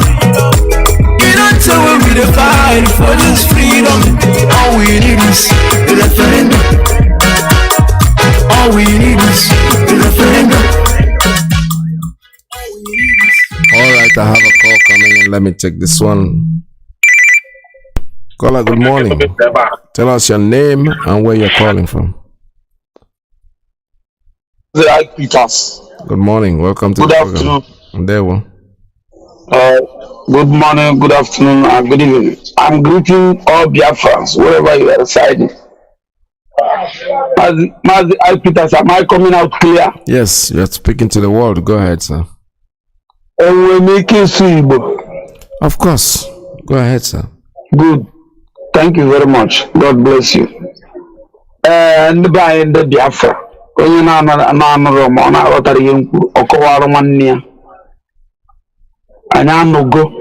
You don't tell when we fight for this freedom. All we need is the referendum. All we need is the referendum. All right, I have a call coming in. Let me take this one. Caller, good morning. Tell us your name and where you're calling from. Peters. Good morning. Welcome to Good the afternoon. program. There we Good morning, good afternoon, and good evening. I'm greeting all Biafrans wherever you are residing. Mazi Iyke, am I coming out clear? Yes, you're speaking to the world. Go ahead, sir. And we're making Igbo. Of course. Go ahead, sir. Good. Thank you very much. God bless you. And by the Biafra. Onye na-anụrụ ma ọ na-aghọtara ihe mkpu ọkọwara nwanne ya. Anyị anụgo,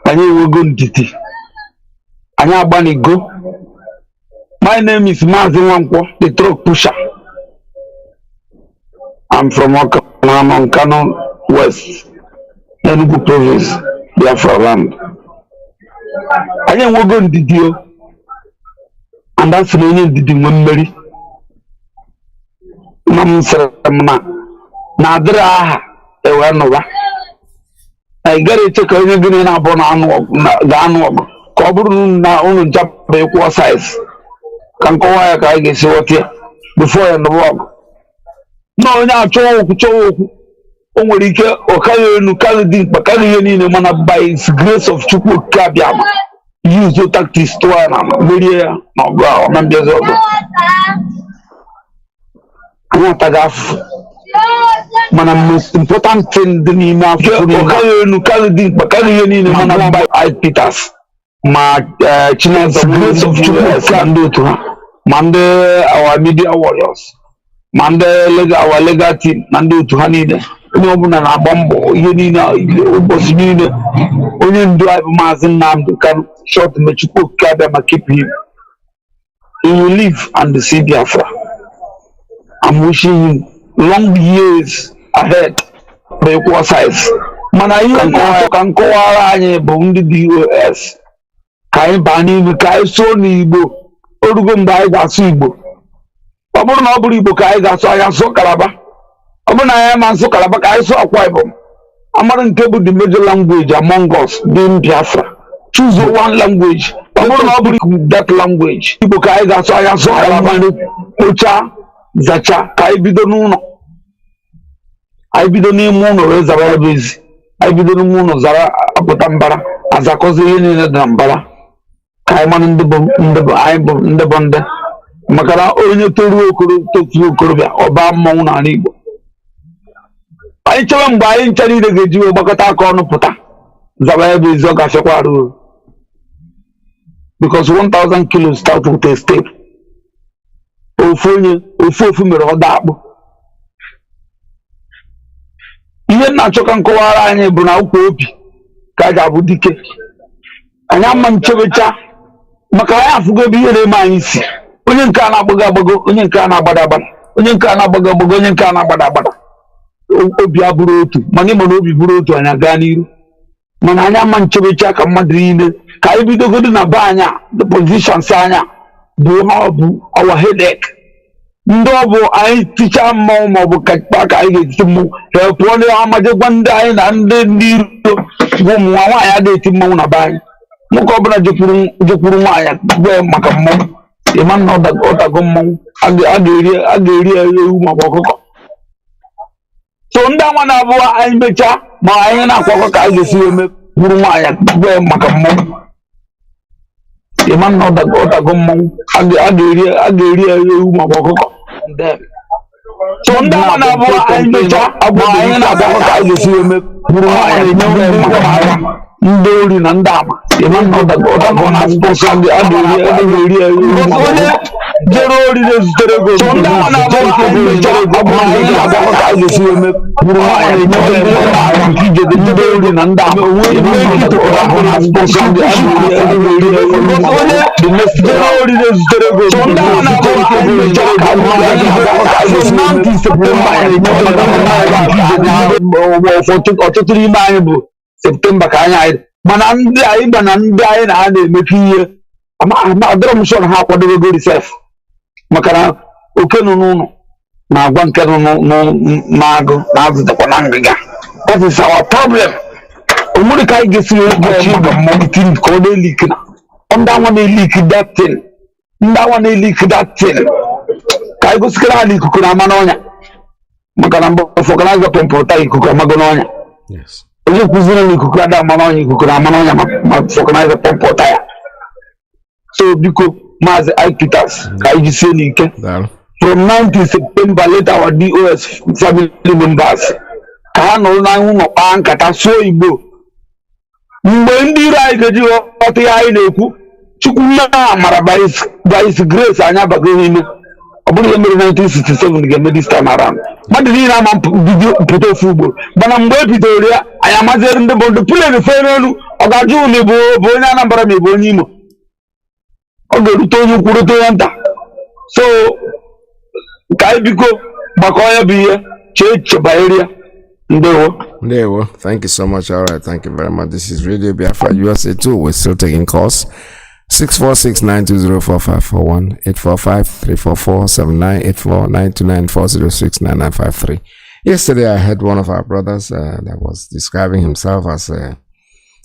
anyị enwego ndidi, anyị agbanigo. My name is Mazi Iyke, the truck pusher. I'm from Kanu West, Enugu Province, Biafra land. Anyị enwego ndidi o, and that's the only ndidi nwe mmeri. Na adịrị aha ewe nụwa. Anyị gara eche ka onye gịnị na-abụ ga-anụ ọgụ ka ọ bụrụ na unu nchapụ ịkwụọ saiz ka nkọwa ya ka anyị ga-esi ghọta ya bifo ya nụwa ọgụ. Na onye achọwa okwu o nwere ike ọ karịa enu karịa dị mkpa karịa ihe niile mana by his grace of Chukwu Okike abịama use tactics tụwa ya na merie ya na ọgụ ahụ na mbịazi ọgụ. Anyị ataghị afụfụ mana most important thing dị n'ime afụfụ niile ọ karịa enu karịa dị mkpa karịa ihe niile mana by Peters ma Chineke grace of Chukwu Okike ndị otu ha ma ndị our media warriors ma ndị our legal team na ndị otu ha niile onye ọbụla na-agba mbọ ihe niile ụbọchị niile onye ndu anyị bụ Maazị Nnamdi Kanu short Chukwu Okike abịa ma keep him. He will live and see Biafra. I'm wishing him long years ahead for equal size. Mana ihe na-achọ ka nkọwara anyị bụ ndị DOS ka anyị baa n'ime ka anyị sụọ n'Igbo orugo mgbe anyị ga-asụ Igbo. Ọ bụrụ na ọ bụrụ Igbo ka anyị ga-asụ anyị asụ Kalaba. Ọ bụrụ na anyị ma nsụ Kalaba ka anyị sụ Akwa Ibom. Amara nke bụ the major language among us being Biafra. Choose one language. Ọ bụrụ na ọ bụrụ that language Igbo ka anyị ga-asụ anyị asụ Kalaba kpocha zacha ka anyị bido n'ụlọ. Anyị bido n'ime ụlọ wee zara ebe ezi. Anyị bido n'ime ụlọ zara apụta mbara azakọzi ihe niile dị na mbara ka anyị mara ndị bụ ndị maka na onye toruo okorobịa ọba mmọnwụ n'ala Igbo. Anyị chewe mgbe anyị ncha niile ga-eji wee gbakọta aka ọnụ pụta zaba ebe ezi ọ ga-afịakwa arụ because 1,000 kilos start with a step. Ofu mere ọ daa akpụ. Ihe na-achọ ka nkọwara anyị bụ na ụkwa obi ka a ga-abụ dike. Anyị ama nchebecha maka anyị afụgo ebe ihe na-eme anyị si. Onye nke a na-agbago agbago, onye nke a na-agbada agbada, onye nke a na-agbago agbago, onye nke a na-agbada agbada. Obi abụrụ otu, mana ịma na obi bụrụ otu anyị gaa n'iru. Mana anyị ama nchebecha ka mmadụ niile ka anyị bidogodo na be anya the positions anya bụ ha bụ our headache. Ndị ọ bụ anyị tichaa mmọnwụ maọbụ ka anyị ga-eti mmọnwụ ha pụọ na amajegwa ndị anyị na ndị iro bụ ụmụ nwaanyị a ga-eti mmọnwụ na be anyị. Nwoke ọbụla jekwuru nwaanyị gwe maka mmọnwụ ịma na ọdago mmọnwụ a ga-eri ewu maọbụ ọkụkọ. So ndị anwa na-abụ anyị mechaa ma anyị na-akwa ọkọ ka anyị ga-esi eme kwuru nwaanyị gwe maka mmọnwụ The man not that got a gum, agri, so now I know about you see me. Ndoli na ndama iman no da goda gona sponsor the area zero register go so ndama na ba you see me ndoli na ndama iman no da gona sponsor the area the next zero register go so ndama na ba September kanya mana ndị anyị na-emepe ihe ama adọrọ m shọn ha kwadobe go reserve maka na oke nọ n'ụlọ na-agwa nke nọ n'agụ na-azụtakwa na ngịga. That is our problem. Omuri ka anyị ga-esi ụbọchị mmalite ka ọ na-elik na ndị anwa na-elik that thing ka anyị gosikara ha na ikuku na-ama n'ọnya maka na mbọ fọkanaịza pọmpụta ikuku amago n'ọnya. Onye kuziri n'ikuku ada amanonye ikuku na amanonye ma fọkanaịza pọmpụta ya. So biko Mazi Iyke ka iji sie n'ike. From 19 September let our DOS family members ka ha nọrọ n'ahụ ụlọ kpaa nkata sụọ Igbo. Mgbe ndị iro anyị ga-eji ghọta ihe anyị na-ekwu Chukwu na amara by his grace anyị abago n'ime. Ọ bụrụ ihe mere 1967 ga-eme this time around. Mmadụ niile ama bido pụta ofu ugbo mana mgbe e bidoro ya anyị amaziere ndị bụ ndị pụlen fere elu ọ ga-ajụ unu bụ onye Anambra ma bụ onye Imo ọ ga-erute onye ukwu rute onye nta. So ka anyị biko gbakọ ya bụ ihe chee banyere ya. Ndewo. Thank you so much. All right, thank you very much. This is Radio Biafra USA 2. We're still taking calls. 646-920-4541, 845-344-7984-929-406-9953. Yesterday, I heard one of our brothers that was describing himself as,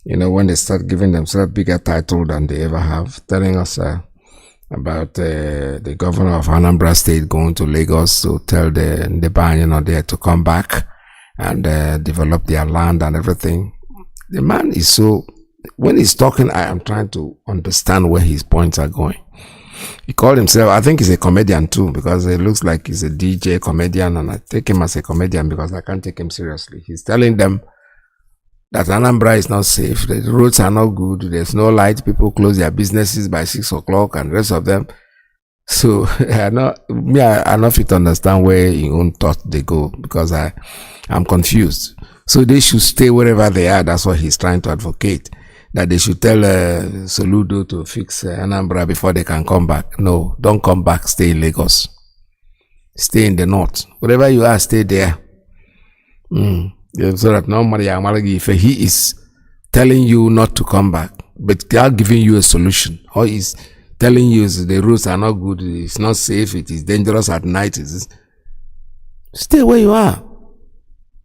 when they start giving themselves bigger title than they ever have, telling us about the governor of Anambra State going to Lagos to tell the ban, there to come back and develop their land and everything. The man is so... When he's talking, I am trying to understand where his points are going. He called himself, I think he's a comedian too, because it looks like he's a DJ comedian, and I take him as a comedian because I can't take him seriously. He's telling them that Anambra is not safe, the roads are not good, there's no light, people close their businesses by 6 o'clock and the rest of them. So I not fit to understand where your own thought they go, because I'm confused. So they should stay wherever they are. That's what he's trying to advocate. That they should tell Soludo to fix Anambra before they can come back. No, don't come back. Stay in Lagos. Stay in the north. Wherever you are, stay there. So that normally if he is telling you not to come back, but they are giving you a solution. Or is telling you the roads are not good, it's not safe, it is dangerous at night. Stay where you are.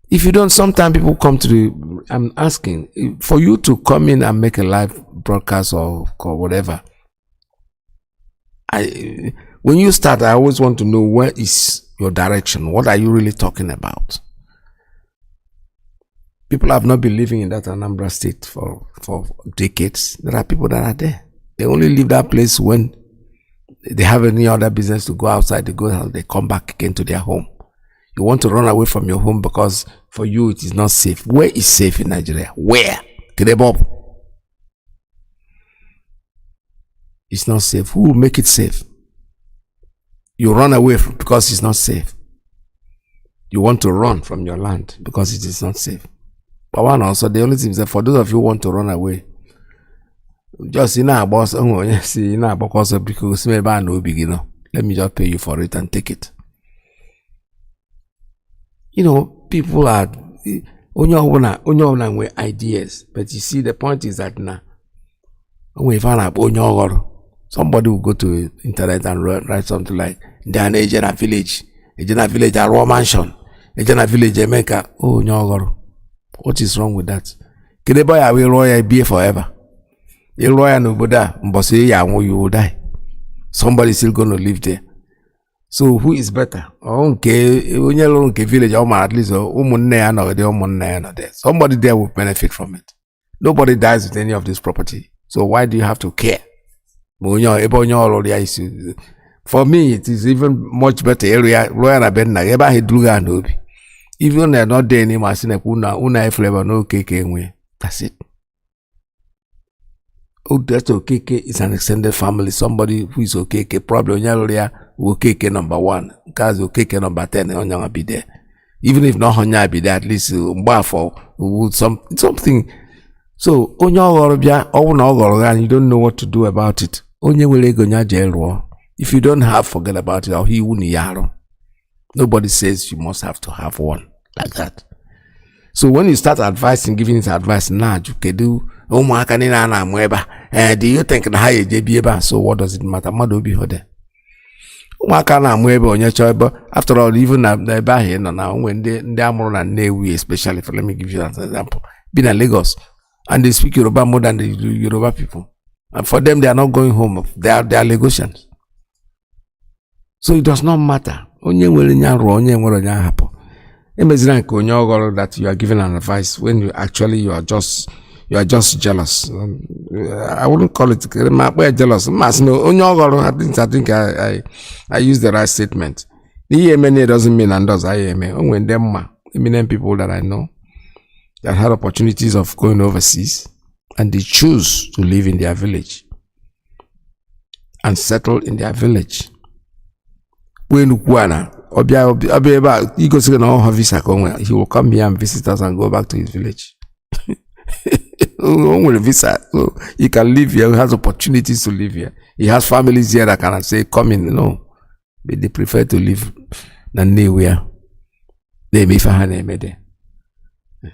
If you don't, sometimes people come to I'm asking, for you to come in and make a live broadcast or whatever. When you start, I always want to know where is your direction. What are you really talking about? People have not been living in that Anambra state for decades. There are people that are there. They only leave that place when they have any other business to go outside. They go out, they come back again to their home. You want to run away from your home because for you it is not safe. Where is safe in Nigeria? Where? Kedebob. It's not safe. Who will make it safe? You run away because it's not safe. You want to run from your land because it is not safe. But one also, the only thing is that for those of you who want to run away, just boss, because let me just pay you for it and take it. People are only with ideas, but you see, the point is that now, when you find out somebody will go to internet and write something like, they are in a Ejena village, a raw mansion, Ejena village, Jamaica. Oh, nyogoro. What is wrong with that? Kedeboy will lawyer be forever. A lawyer no Buddha, Mbose you will die. Somebody's still gonna live there. So who is better? Village, at least somebody there will benefit from it. Nobody dies with any of this property. So why do you have to care? For me, it is even much better area. Even they're not there anymore, una flavor no cake. That's it. Oh, that's okay. It's an extended family. Somebody who is okay. Probably okay number 1. Because okay number 10 on be there. Even if not Honya be there, at least would something. So you don't know what to do about it. If you don't have, forget about it. Or he wouldn't. Nobody says you must have to have one like that. So when you start advising, giving it advice, do you think so what does it matter? After all, even when they are more than Newi, especially for, let me give you an example, being in Lagos, and they speak Yoruba more than the Yoruba people. And for them, they are not going home. They are Lagosians. So it does not matter. That you are giving an advice when you actually you are just jealous. I wouldn't call it jealous. I think I use the right statement. The doesn't mean and does when them eminent people that I know that had opportunities of going overseas and they choose to live in their village and settle in their village. When he will come here and visit us and go back to his village. Visa, so he can live here. He has opportunities to live here. He has families here that can say, come in. No, but they prefer to live than nowhere. They may find there.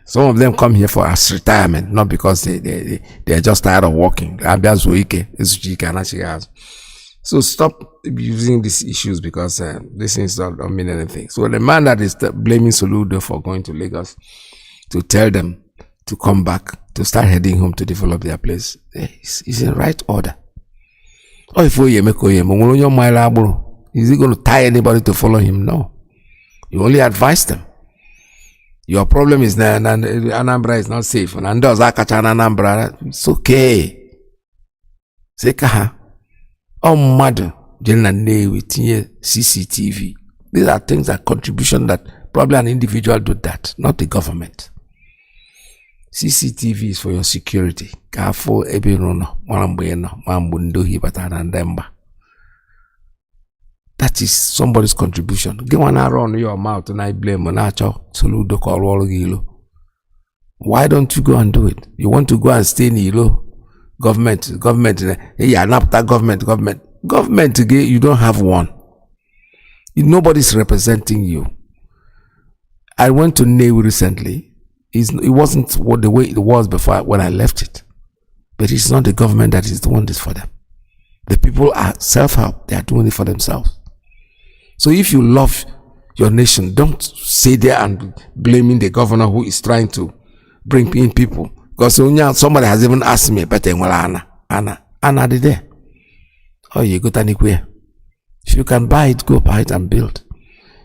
Some of them come here for as retirement, not because they are just tired of working. Mazi Iyke. So stop using these issues because these things don't mean anything. So the man that is blaming Soludo for going to Lagos to tell them to come back, to start heading home to develop their place, is in right order. Or if is he going to tie anybody to follow him? No. You only advise them. Your problem is that Anambra is not safe. And does Anambra? It's okay. Sekaha. Oh, mother, with CCTV. These are things that contribution that probably an individual do that, not the government. CCTV is for your security. That is somebody's contribution. Give one arrow on your mouth and I blame Why don't you go and do it? You want to go and stay in Ilo? Government, yeah, not that government, you don't have one. Nobody's representing you. I went to Newi recently. It wasn't the way it was before when I left it. But it's not the government that is doing this for them. The people are self-help. They are doing it for themselves. So if you love your nation, don't stay there and blaming the governor who is trying to bring in people. Because somebody has even asked me, but Anna did there. Oh, you go to if you can buy it, go buy it and build.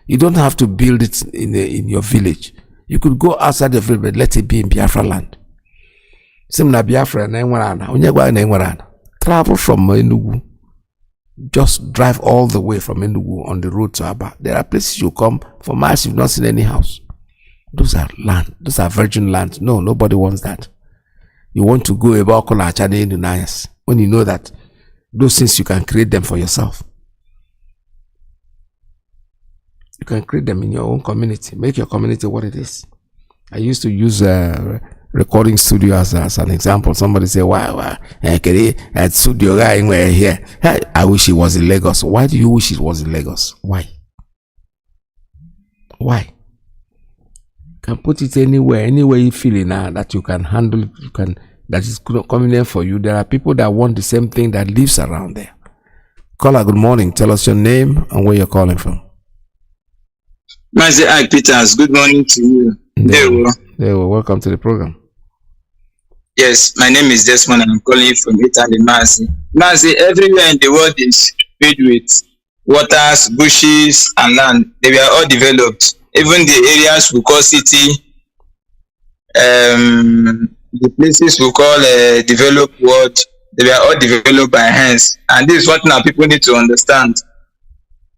You don't have to build it in your village. You could go outside the village, but let it be in Biafra land. Same na Biafra na travel from Enugu. Just drive all the way from Enugu on the road to Aba. There are places you come for miles you've not seen any house. Those are land. Those are virgin lands. No, nobody wants that. You want to go about when you know that those things you can create them for yourself. You can create them in your own community. Make your community what it is. I used to use a recording studio as an example. Somebody say, wow, studio guy here. I wish it was in Lagos. Why do you wish it was in Lagos? Why? You can put it anywhere you feel it now that you can handle it, that is convenient for you. There are people that want the same thing that lives around there. Caller, good morning. Tell us your name and where you're calling from. Mazi Iyke Peters, good morning to you. Welcome to the program. Yes, my name is Desmond and I'm calling you from Italy, Mazi. Mazi, everywhere in the world is filled with waters, bushes, and land. They were all developed. Even the areas we call city, the places we call developed world, They were all developed by hands. And this is what now people need to understand.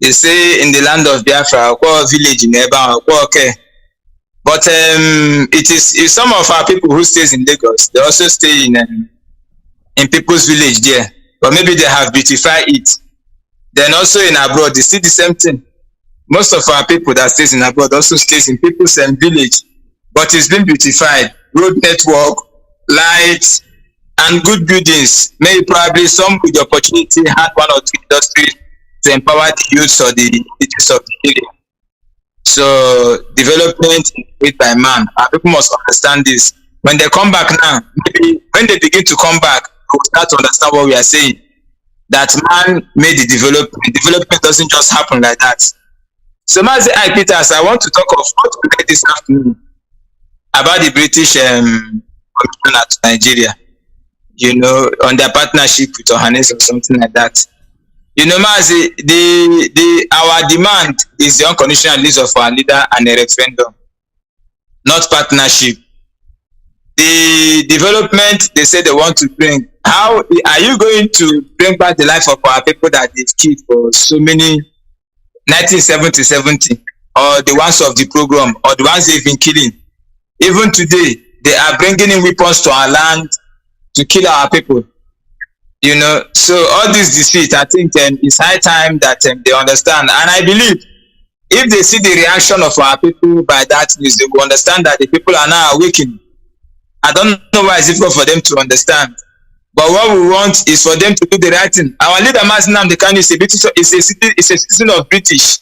They say in the land of Biafra, village in Eba, okay. But it is some of our people who stays in Lagos, they also stay in people's village there. But maybe they have beautified it. Then also in abroad, they see the same thing. Most of our people that stays in abroad also stays in people's village. But it's been beautified. Road network, lights, and good buildings. Maybe probably some with the opportunity had one or two industries to empower the youths or the cities of the area. So development is made by man. And people must understand this. When they come back now, maybe when they begin to come back, we'll start to understand what we are saying. That man made the development. Development doesn't just happen like that. So Mazi Iyke, I want to talk of what we read this afternoon about the British commissioner to Nigeria. You know, on their partnership with Ohanes or something like that. You know, Mazi, our demand is the unconditional release of our leader and a referendum, not partnership. The development they say they want to bring, how are you going to bring back the life of our people that they've killed for so many 1970, or the ones of the program, or the ones they've been killing? Even today, they are bringing in weapons to our land to kill our people. You know, so all this deceit, I think it's high time that they understand. And I believe if they see the reaction of our people by that news, they will understand that the people are now awakening. I don't know why it's difficult for them to understand. But what we want is for them to do the right thing. Our leader, Mazi Nnamdi Kanu, is a citizen of British.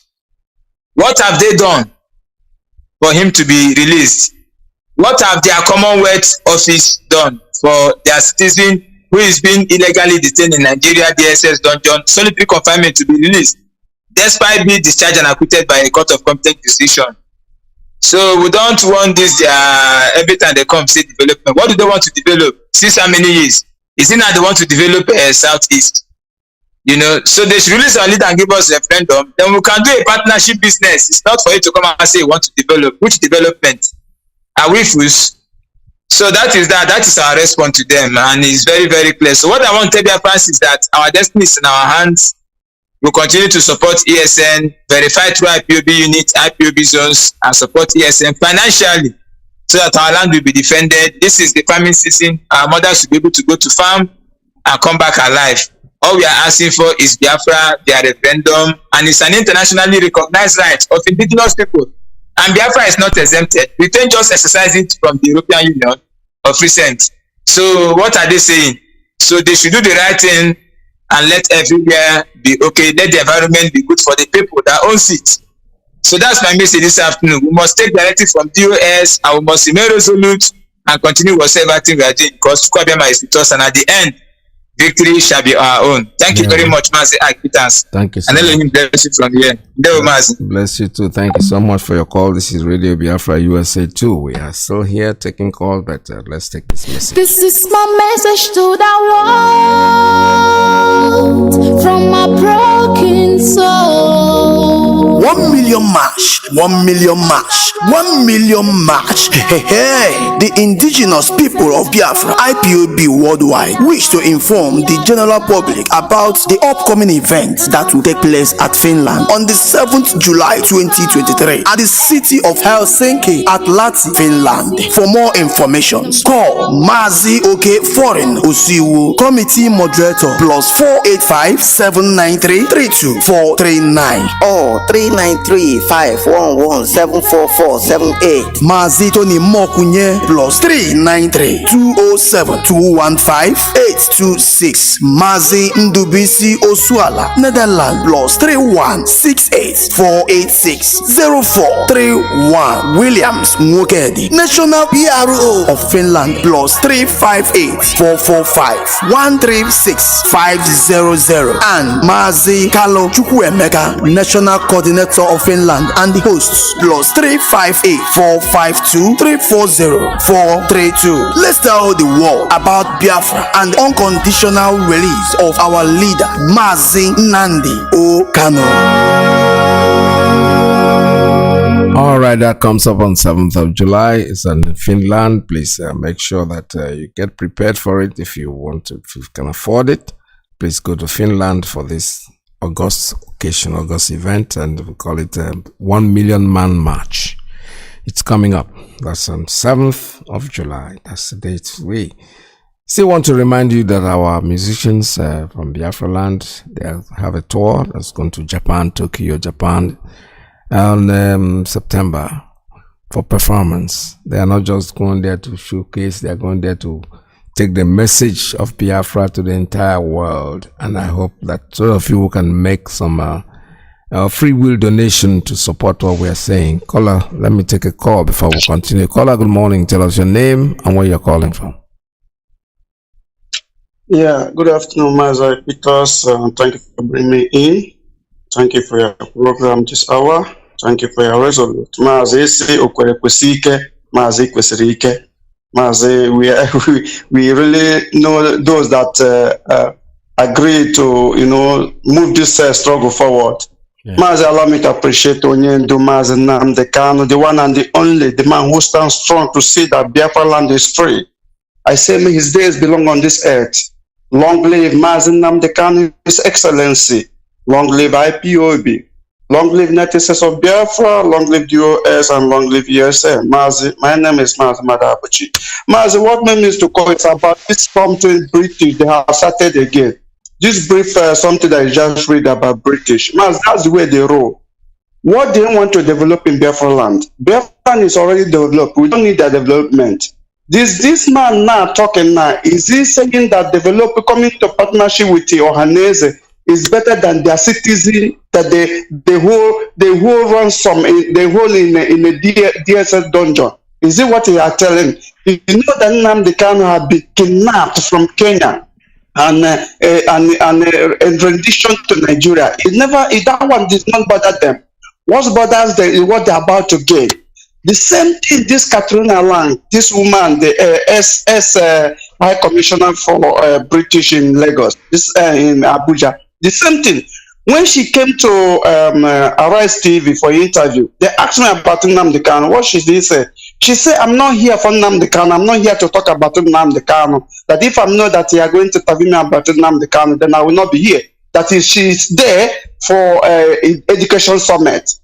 What have they done for him to be released? What have their Commonwealth office done for their citizen who is being illegally detained in Nigeria, DSS dungeon, solitary confinement to be released, despite being discharged and acquitted by a court of competent jurisdiction? So we don't want this every time they come say development. What do they want to develop? Since how many years? Is it now they want to develop Southeast? You know, so they should release our leader and give us a referendum. Then we can do a partnership business. It's not for you to come and say you want to develop. Which development? Are we fools? So that is our response to them, and it's very, very clear. So what I want to tell Biafrans is that our destiny is in our hands. We'll continue to support ESN, verify through IPOB units, IPOB zones, and support ESN financially so that our land will be defended. This is the farming season. Our mothers will be able to go to farm and come back alive. All we are asking for is Biafra, their referendum, and it's an internationally recognized right of indigenous people. And Biafra is not exempted. We can just exercise it from the European Union of recent. So what are they saying? So they should do the right thing and let everywhere be okay. Let the environment be good for the people that owns it. So that's my message this afternoon. We must take directive from DOS and we must remain resolute and continue whatever thing we are doing, because Kwabema is with us, and at the end, victory shall be our own. Thank you very much, Mazi Iyke. Thank you so much. And let him bless you from here. Bless you too. Thank you so much for your call. This is Radio Biafra USA 2. We are still here taking calls, but let's take this message. This is my message to the world from my broken soul. 1 million march, 1 million march, 1 million march. Hey, the indigenous people of Biafra, IPOB worldwide, wish to inform the general public about the upcoming event that will take place at Finland on the 7th July 2023 at the city of Helsinki at Lahti, Finland. For more information, call Mazi Iyke Foreign Osiwu Committee Moderator +485 793 32439 or 393-511-74478. Mazi Tony Mokunye +393 207 215 826. Mazi Ndubisi Osuala Netherlands +31 68 486 0431. Williams Nwokedi National PRO of Finland +358 445 136 500. And Mazi Kalo Chukwuemeka National Coordinator of Finland and the hosts +358 452 340 432. Let's tell the world about Biafra and the unconditional release of our leader Mazi Nnamdi Kanu. All right. worldwide that comes up on 7th of July. It's in Finland. Please make sure that you get prepared for it if you want to, if you can afford it. Please go to Finland for this August occasion, August event, and we call it 1 Million Man March. It's coming up. That's on 7th of July. That's the date. We still want to remind you that our musicians from Biafra land, they have a tour that's going to Japan, Tokyo, Japan, on September for performance. They are not just going there to showcase, they are going there to take the message of Biafra to the entire world. And I hope that some of you can make some free will donation to support what we are saying. Caller, let me take a call before we continue. Caller, good morning. Tell us your name and where you're calling from. Yeah, good afternoon, Mazi Iyke. Thank you for bringing me in. Thank you for your program this hour. Thank you for your resolute. Mazi Iyke, Mazi Iyke. Mazi, we really know those that agree to, move this struggle forward. Yeah. Mazi, allow me to appreciate Onyendu Mazi Nnamdi Kanu, the one and the only, the man who stands strong to see that Biafra land is free. I say, may his days belong on this earth. Long live Mazi Nnamdi Kanu, His Excellency. Long live IPOB. Long live United States of Biafra. Long live US and long live USA. Mazi, my name is Mazi Madabuchi. Mazi, what made me to call it about this something British? They have started again. This brief something that I just read about British. Mazi, that's the way they roll. What they want to develop in Biafra land? Biafra is already developed. We don't need that development. This man now talking now, is he saying that coming to partnership with the Ohanese is better than their citizen that they hold ransom, they hold in a DSS dungeon? Is it what they are telling? You know that Nnamdi Kanu have been kidnapped from Kenya and rendition to Nigeria. That one did not bother them. What bothers them is what they're about to gain. The same thing, this Katrina Lang, this woman, the High Commissioner for British in Lagos, this in Abuja, the same thing. When she came to Arise TV for interview, they asked me about Nnamdi Kanu. What she did say? She said, I'm not here for Nnamdi Kanu. I'm not here to talk about Nnamdi Kanu. That if I know that you are going to interview me about Nnamdi Kanu, then I will not be here. That is, she's there for education summit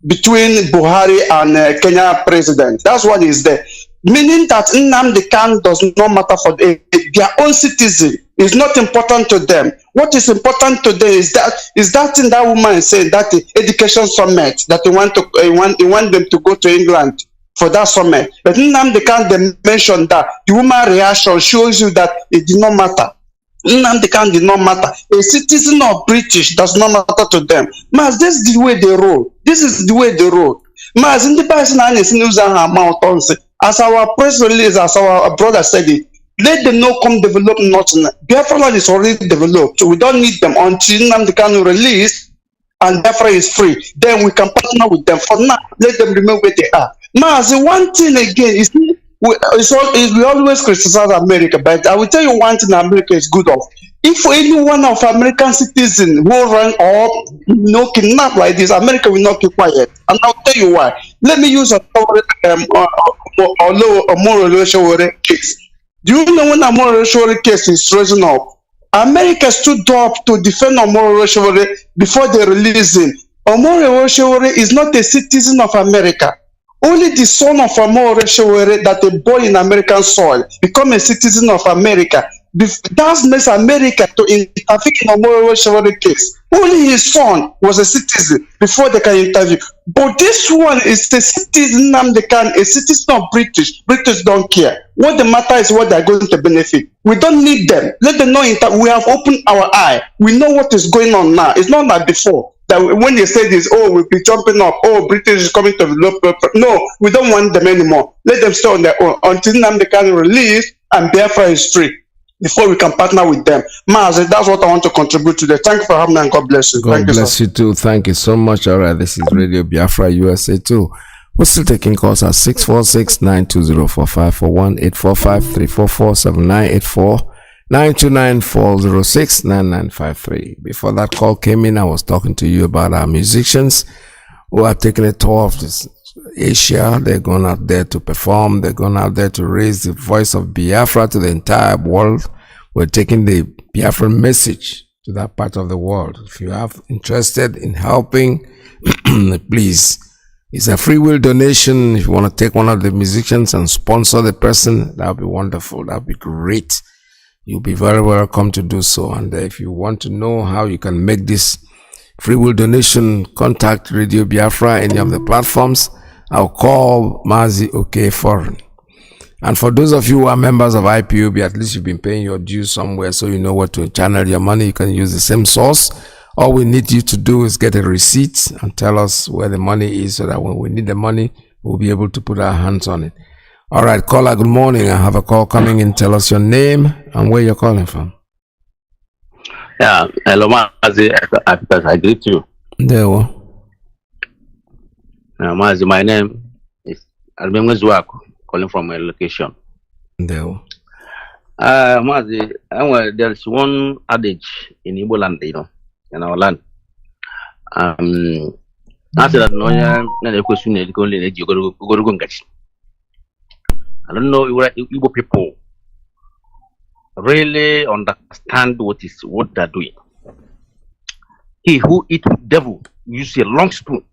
between Buhari and Kenya president. That's what is there. Meaning that Nnamdi Kanu does not matter for their own citizen. It's not important to them. What is important to them is that thing that woman is saying, that the education summit, that they want them to go to England for that summit. But Nnamdi Kanu, they mentioned that the woman reaction shows you that it did not matter. Nnamdi Kanu did not matter. A citizen of British does not matter to them. Mas, this is the way they roll. This is the way they roll. Mas, in the person as our press release, as our brother said it, let them not come develop nothing. Biafra land is already developed. We don't need them until Nnamdi Kanu release and Biafra is free. Then we can partner with them. For now, let them remain where they are. Mas, one thing again is we always criticize America, but I will tell you one thing America is good of. If any one of American citizens who run or kidnap like this, America will not keep quiet. And I'll tell you why. Let me use a Omoro case. Do you know when Omoro case is raising up? America stood up to defend Omoro before they release him. Omoro is not a citizen of America. Only the son of Omoro that a boy in American soil become a citizen of America. That makes America to intervene in Omoro case. Only his son was a citizen before they can interview. But this one is the citizen, a citizen of British. British don't care. What the matter is what they're going to benefit. We don't need them. Let them know we have opened our eye. We know what is going on now. It's not like before. That when they say this, we'll be jumping up. British is coming to develop. No, we don't want them anymore. Let them stay on their own until Nnamdi Kanu release and Biafra is free. Before we can partner with them. Mazi, that's what I want to contribute today. Thank you for having me and God bless you. God bless you too. Thank you so much. All right, this is Radio Biafra USA too. We're still taking calls at 646-920-4541, 845-344-7984, 929-406-9953. Before that call came in, I was talking to you about our musicians who are taking a tour of this Asia. They're going out there to perform. They're going out there to raise the voice of Biafra to the entire world. We're taking the Biafran message to that part of the world. If you are interested in helping, please, it's a free will donation. If you want to take one of the musicians and sponsor the person, that would be wonderful. That would be great. You'll be very welcome to do so. And if you want to know how you can make this free will donation, contact Radio Biafra, any of the platforms. I'll call Mazi Iyke Foreign. And for those of you who are members of IPOB, at least you've been paying your dues somewhere, so you know where to channel your money. You can use the same source. All we need you to do is get a receipt and tell us where the money is, so that when we need the money, we'll be able to put our hands on it. All right, caller, good morning. I have a call coming in. Tell us your name and where you're calling from. Yeah, hello, Mazi. I greet you. There we Mazi, my name is Albemwezuako, calling from my location. There we Mazi, there's one adage in Igbo land, in our land. I said that I don't know where Igbo people really understand what they're doing. He who eats devil use a long spoon.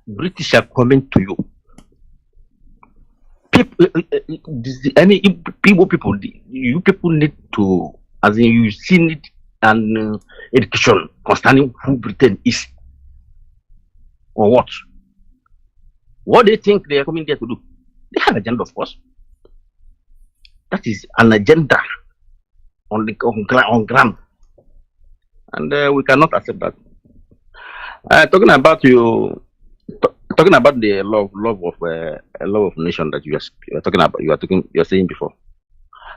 British are coming to you. People, any Igbo people, you people need to, as in you see need an education concerning who Britain is or what. What do you think they are coming there to do? They have an agenda, of course. That is an agenda on ground, and we cannot accept that. Talking about the love of nation that you are talking about, you are saying before.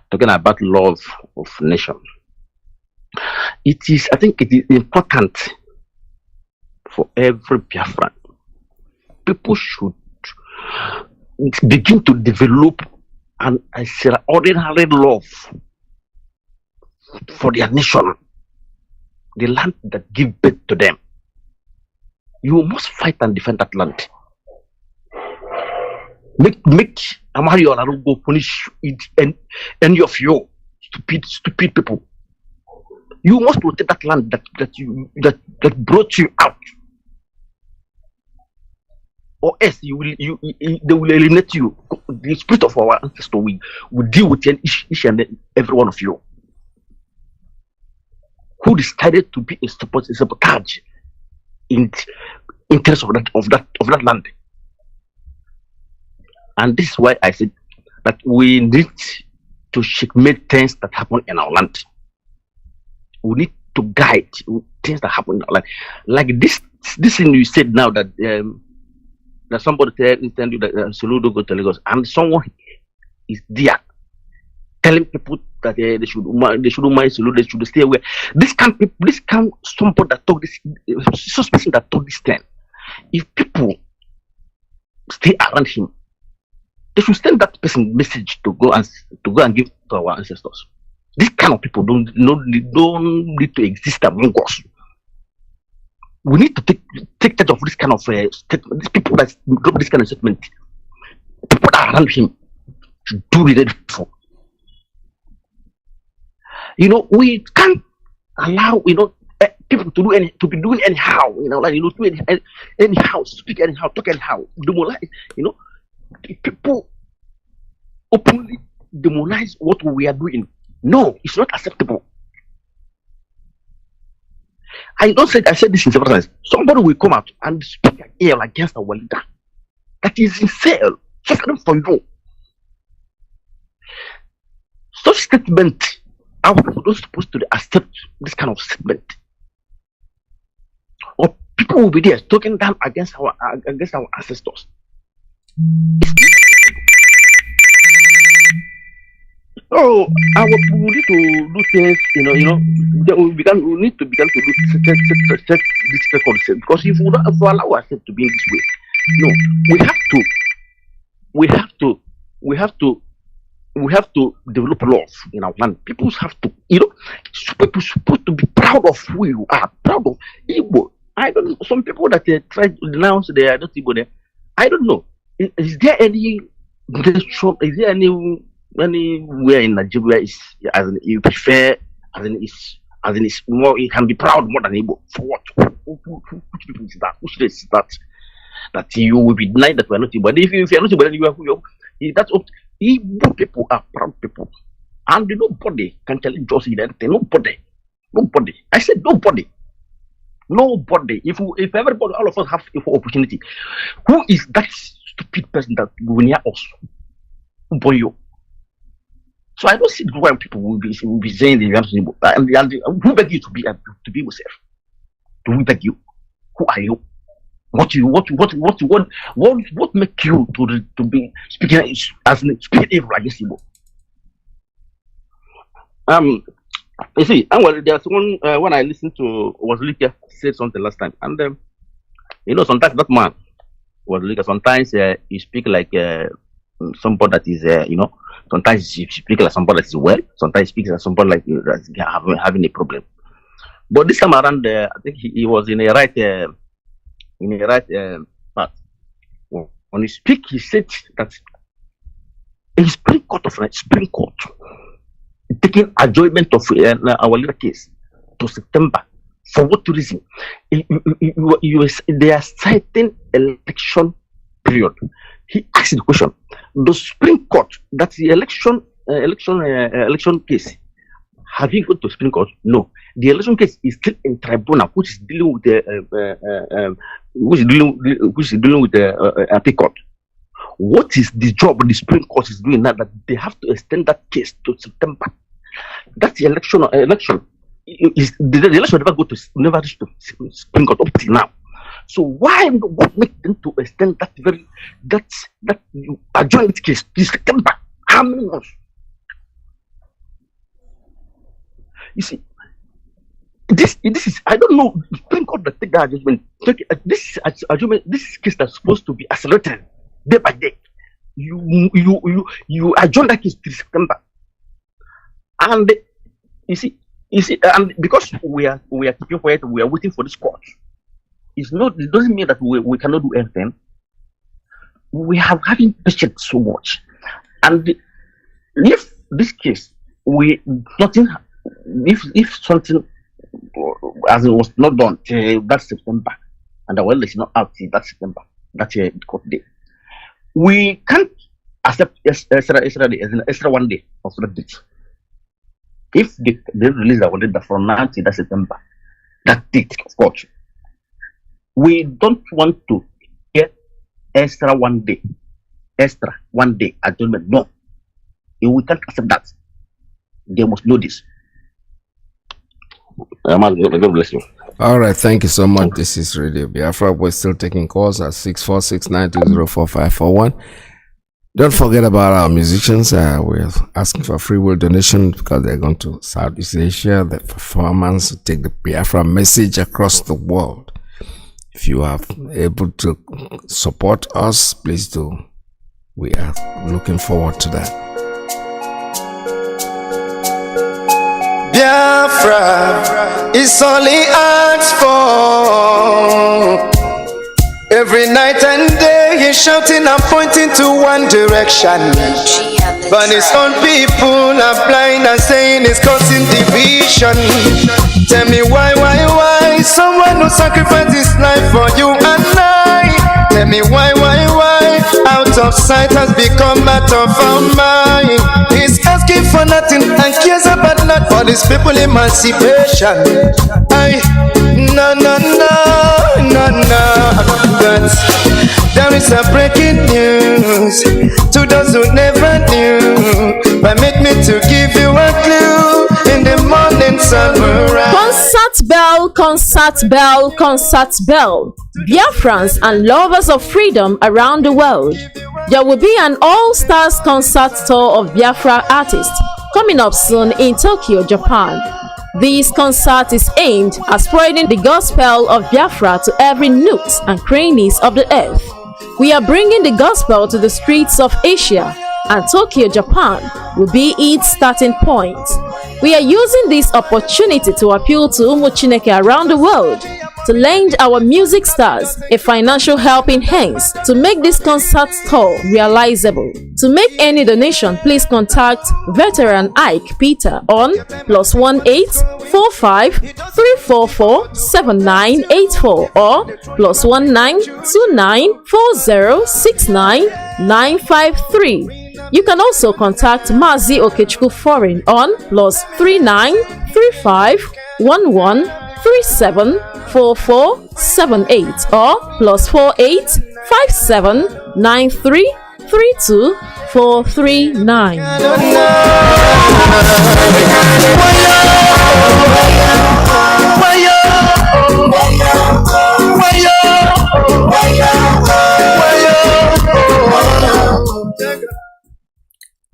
Talking about love of nation. I think it is important for every Biafran. People should begin to develop an extraordinary love for their nation, the land that gives birth to them. You must fight and defend that land. Make Amario Larugo punish it and any of you stupid people. You must protect that land that brought you out. Or else they will eliminate you. The spirit of our ancestors will deal with each and every one of you who decided to be a sabotage in terms of that land. And this is why I said that we need to checkmate things that happen in our land. We need to guide things that happen in our land. Like this thing you said now that somebody tell you that Soludo go to Lagos, and someone is there telling people that they shouldn't mind Soludo, they should stay away. This can somebody that talk this, suspicion that talk this thing. If people stay around him, they should send that person message to go and give to our ancestors. These kind of people don't need to exist among us. We need to take charge of this kind of statement. These people that drop this kind of statement, people that are around him should do it for. We can't allow people to be doing anyhow. Do anyhow, speak anyhow, talk anyhow, demonize. People openly demonize what we are doing. No, it's not acceptable. I said this in several times. Somebody will come out and speak ill against our leader. That is insane. Suffering for you. Such statement, our people not supposed to accept this kind of statement. Or people will be there talking down against our ancestors. So our people need to do things, we need to begin to set this record, because if we allow ourselves to be in this way, no, we have to develop love in our land. People have to, people supposed to be proud of who you are, proud of Igbo. I don't know. Some people that try to denounce they are not Igbo there. I don't know. Is there any nation? Is there anywhere in Nigeria is as in you prefer as in it's more? You can be proud more than Igbo. For what? Which people is that? Which race is that? That you will be denied that we are not Igbo. But if you are not Igbo, then you are. That's up. Igbo people are proud people, and nobody can challenge us in anything. Nobody. I said nobody. Nobody. If everybody, all of us have equal opportunity, who is that stupid person that will near us? Boy, so I don't see why people will be saying the and who beg you to be yourself? Do we beg you? Who are you? What make you to be speaking evil against Igbo? You see, well, there's one when I listened to was Iyke said something last time, and sometimes that man was Iyke. Sometimes he speak like somebody that is sometimes he speak like somebody that is well. Sometimes he speaks like somebody like that's having a problem. But this time around, I think he was in a right path. When he speak, he said that a Supreme Court taking adjournment of our little case to September. For what reason? They are citing election period. He asked the question: the Supreme Court, that's the election case, have you gone to Supreme Court? No. The election case is still in tribunal, which is dealing with the appeal court. What is the job the Supreme Court is doing now that they have to extend that case to September? That's the election. The election never reached to Supreme Court up till now. So what makes them to extend that adjourned case to September? How many months? You see, this is, I don't know, the Supreme Court that take that judgment. This case that's supposed to be accelerated day by day. You adjourn that case to September, and you see, and because we are keeping quiet, we are waiting for this court. It doesn't mean that we cannot do anything. We have having patience so much, and if this case if something as it was not done till that September, and the well is not out till that September, that's a court day. We can't accept extra 1 day of that date. If they release the date from now to that September, that date of course, we don't want to get extra 1 day adjournment. No, we can't accept that. They must know this. God bless you. All right, thank you so much. This is Radio Biafra. We're still taking calls at 646-920-4541. Don't forget about our musicians. We're asking for free will donation because they're going to Southeast Asia. The performance to take the Biafra message across the world. If you are able to support us, please do. We are looking forward to that. Biafra is only asked for. Every night and day he's shouting and pointing to one direction, but his own people are blind and saying it's causing division. Tell me why someone who sacrificed his life for you and I? Tell me why out of sight has become out of our mind. He's asking for nothing and cares about not for these people emancipation. No. But there is a breaking news to those who never knew. Permit me to give you a clue. In the morning sunrise. Concert bell. Biafrans and lovers of freedom around the world. There will be an all-stars concert tour of Biafra artists coming up soon in Tokyo, Japan. This concert is aimed at spreading the gospel of Biafra to every nooks and crannies of the earth. We are bringing the gospel to the streets of Asia, and Tokyo, Japan will be its starting point. We are using this opportunity to appeal to Umu Chineke around the world to lend our music stars a financial helping hands to make this concert tour realizable. To make any donation, please contact Veteran Ike Peter on +18 45 344 7984 or +19 29 40 69 953. You can also contact Mazi Iyke Foreign on +39 35 11 37 4478 or +48 57 93 32 439.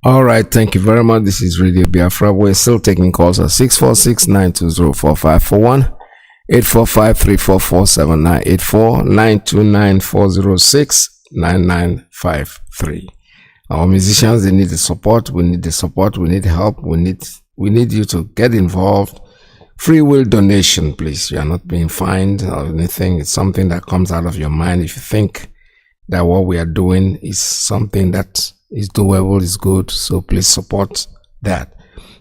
All right, thank you very much. This is Radio Biafra. We're still taking calls at 646-920-4541, 845-344-7984, 929-406-9953. Our musicians, they need the support. We need the support. We need help. We need you to get involved. Free will donation, please. You are not being fined or anything. It's something that comes out of your mind. If you think that what we are doing is something that is doable, is good, so please support that.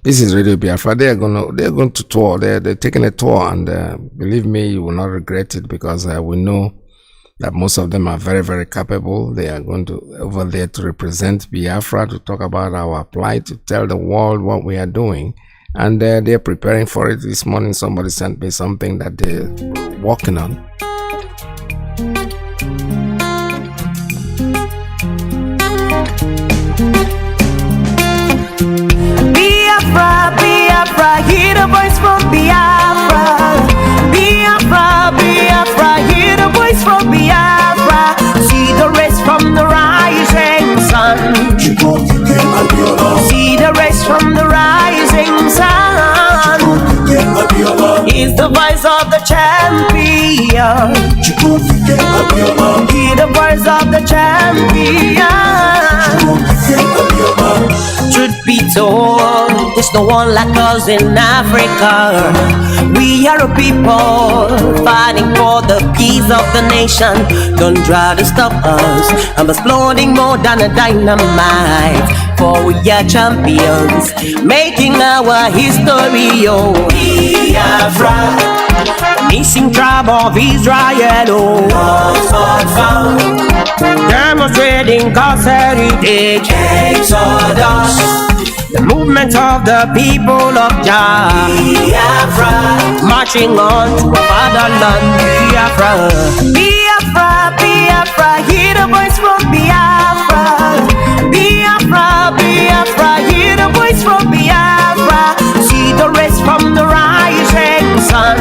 This is Radio Biafra. They're going to tour. They're taking a tour, and believe me, you will not regret it, because we know that most of them are very, very capable. They are going to over there to represent Biafra, to talk about our plight, to tell the world what we are doing, and they're preparing for it. This morning, somebody sent me something that they're working on. Biafra, hear the voice from Biafra. Biafra, Biafra, hear the voice from Biafra. See the rays from the rising sun. See the rays from the rising sun. Is the voice of the champion. Hear the voice of the champion. Truth be told, there's no one like us in Africa. We are a people fighting for the peace of the nation. Don't try to stop us. I'm exploding more than a dynamite. For we are champions, making our history. Oh, Biafra, missing tribe of Israel. Oh, demonstrating God's heritage. Exodus, the movement of the people of Jah. Biafra, marching on to our fatherland. Biafra, Biafra, Biafra, hear the voice from Biafra. Biafra, Biafra, hear the voice from Biafra. See the rays from the rising sun.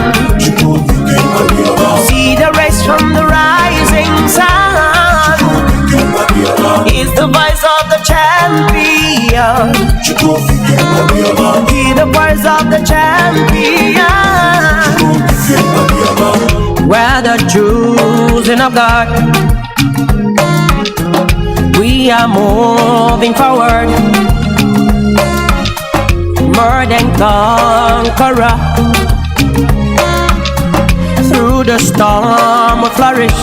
See the rays from the rising sun. Is the voice of the champion. Hear the voice of the champion. We're the choosing of God. We are moving forward. More than conqueror. Through the storm we flourish.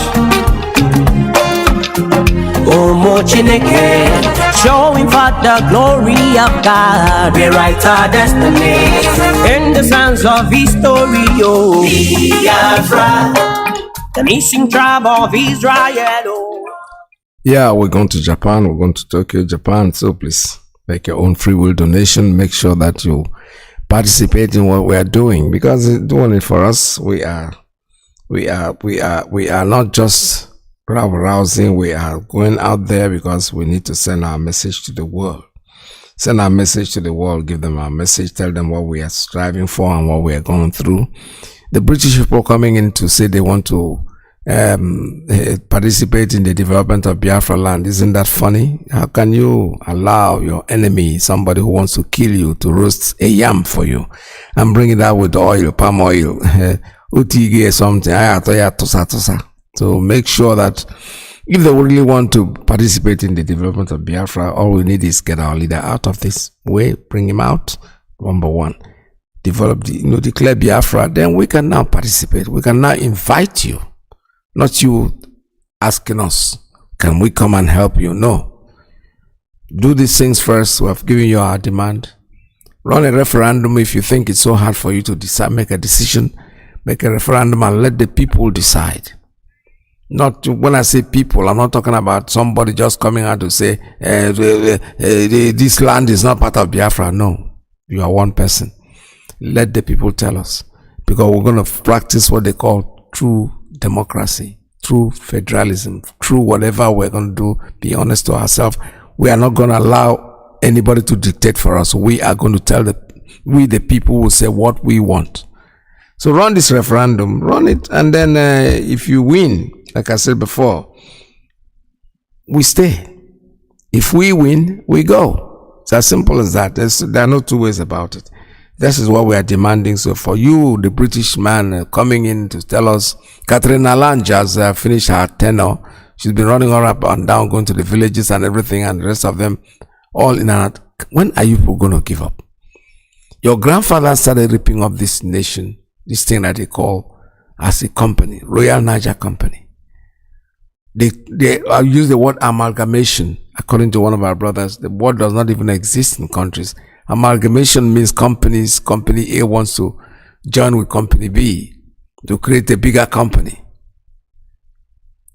Umu Chineke, showing for the glory of God. We write our destiny in the sands of history. Oh, Biafra, the missing tribe of Israel. Oh. Yeah, we're going to Japan. We're going to Tokyo, Japan. So please make your own free will donation. Make sure that you participate in what we are doing, because doing it for us, we are not just rousing. We are going out there because we need to send our message to the world. Send our message to the world. Give them our message. Tell them what we are striving for and what we are going through. The British people coming in to say they want to participate in the development of Biafra land. Isn't that funny? How can you allow your enemy, somebody who wants to kill you, to roast a yam for you and bring it out with oil, palm oil, utige or something? So make sure that if they really want to participate in the development of Biafra, all we need is get our leader out of this way, bring him out, number one. declare Biafra, then we can now participate. We can now invite you, not you asking us, can we come and help you? No. Do these things first. We have given you our demand. Run a referendum if you think it's so hard for you to decide, make a decision, make a referendum and let the people decide. Not when I say people, I'm not talking about somebody just coming out to say, this land is not part of Biafra. No, you are one person. Let the people tell us, because we're going to practice what they call true democracy, true federalism, true whatever we're going to do. Be honest to ourselves. We are not going to allow anybody to dictate for us. We are going to tell we the people will say what we want. So run this referendum, run it, and then if you win, like I said before, we stay. If we win, we go. It's as simple as that. There are no two ways about it. This is what we are demanding. So for you, the British man coming in to tell us, Catherine Allange has finished her tenure. She's been running all up and down, going to the villages and everything, and the rest of them all in and out. When are you going to give up? Your grandfather started ripping up this nation, this thing that they call as a company, Royal Niger Company. They use the word amalgamation. According to one of our brothers, the word does not even exist in countries. Amalgamation means company A wants to join with company B to create a bigger company.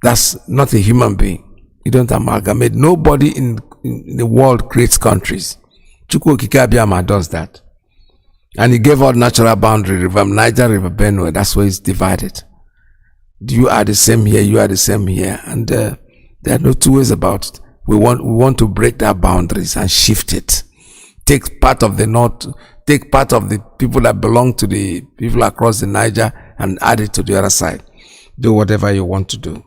That's not a human being. You don't amalgamate. Nobody in the world creates countries. Chukwu Okike Abiyama does that. And he gave out natural boundary, River Niger, River Benue. That's where it's divided. You are the same here, you are the same here. And there are no two ways about it. We want to break that boundaries and shift it. Take part of the north, take part of the people that belong to the people across the Niger and add it to the other side. Do whatever you want to do.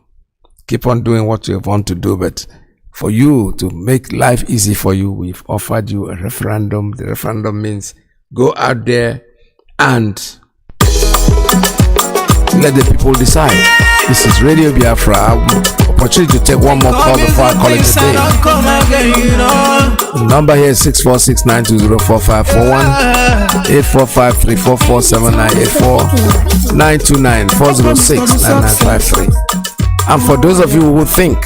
Keep on doing what you want to do, but for you to make life easy for you, we've offered you a referendum. The referendum means go out there and let the people decide. This is Radio Biafra. Opportunity to take one more call before I call it a day. The number here is 646-920-4541, 845-344-7984, 929-406-9953. And for those of you who think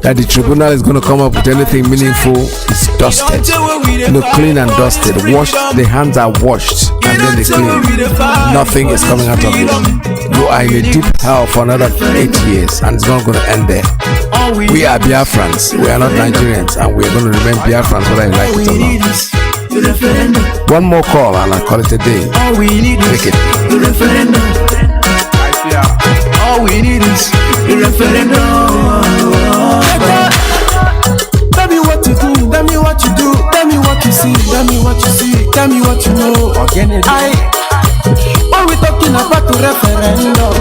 that the tribunal is going to come up with anything meaningful, it's dusted. Clean and dusted. Washed, the hands are washed and then they clean. Nothing is coming out of it. You are in a deep hell for another 8 years and it's not going to end there. We are Biafrans. We are not Nigerians and we are going to remain Biafrans whether you like it or not. One more call and I'll call it a day. Take it. All we need is a referendum. Tell me what to do, tell me what you do, tell me what you see, tell me what you see, tell me what you know. When we talking about the referendum,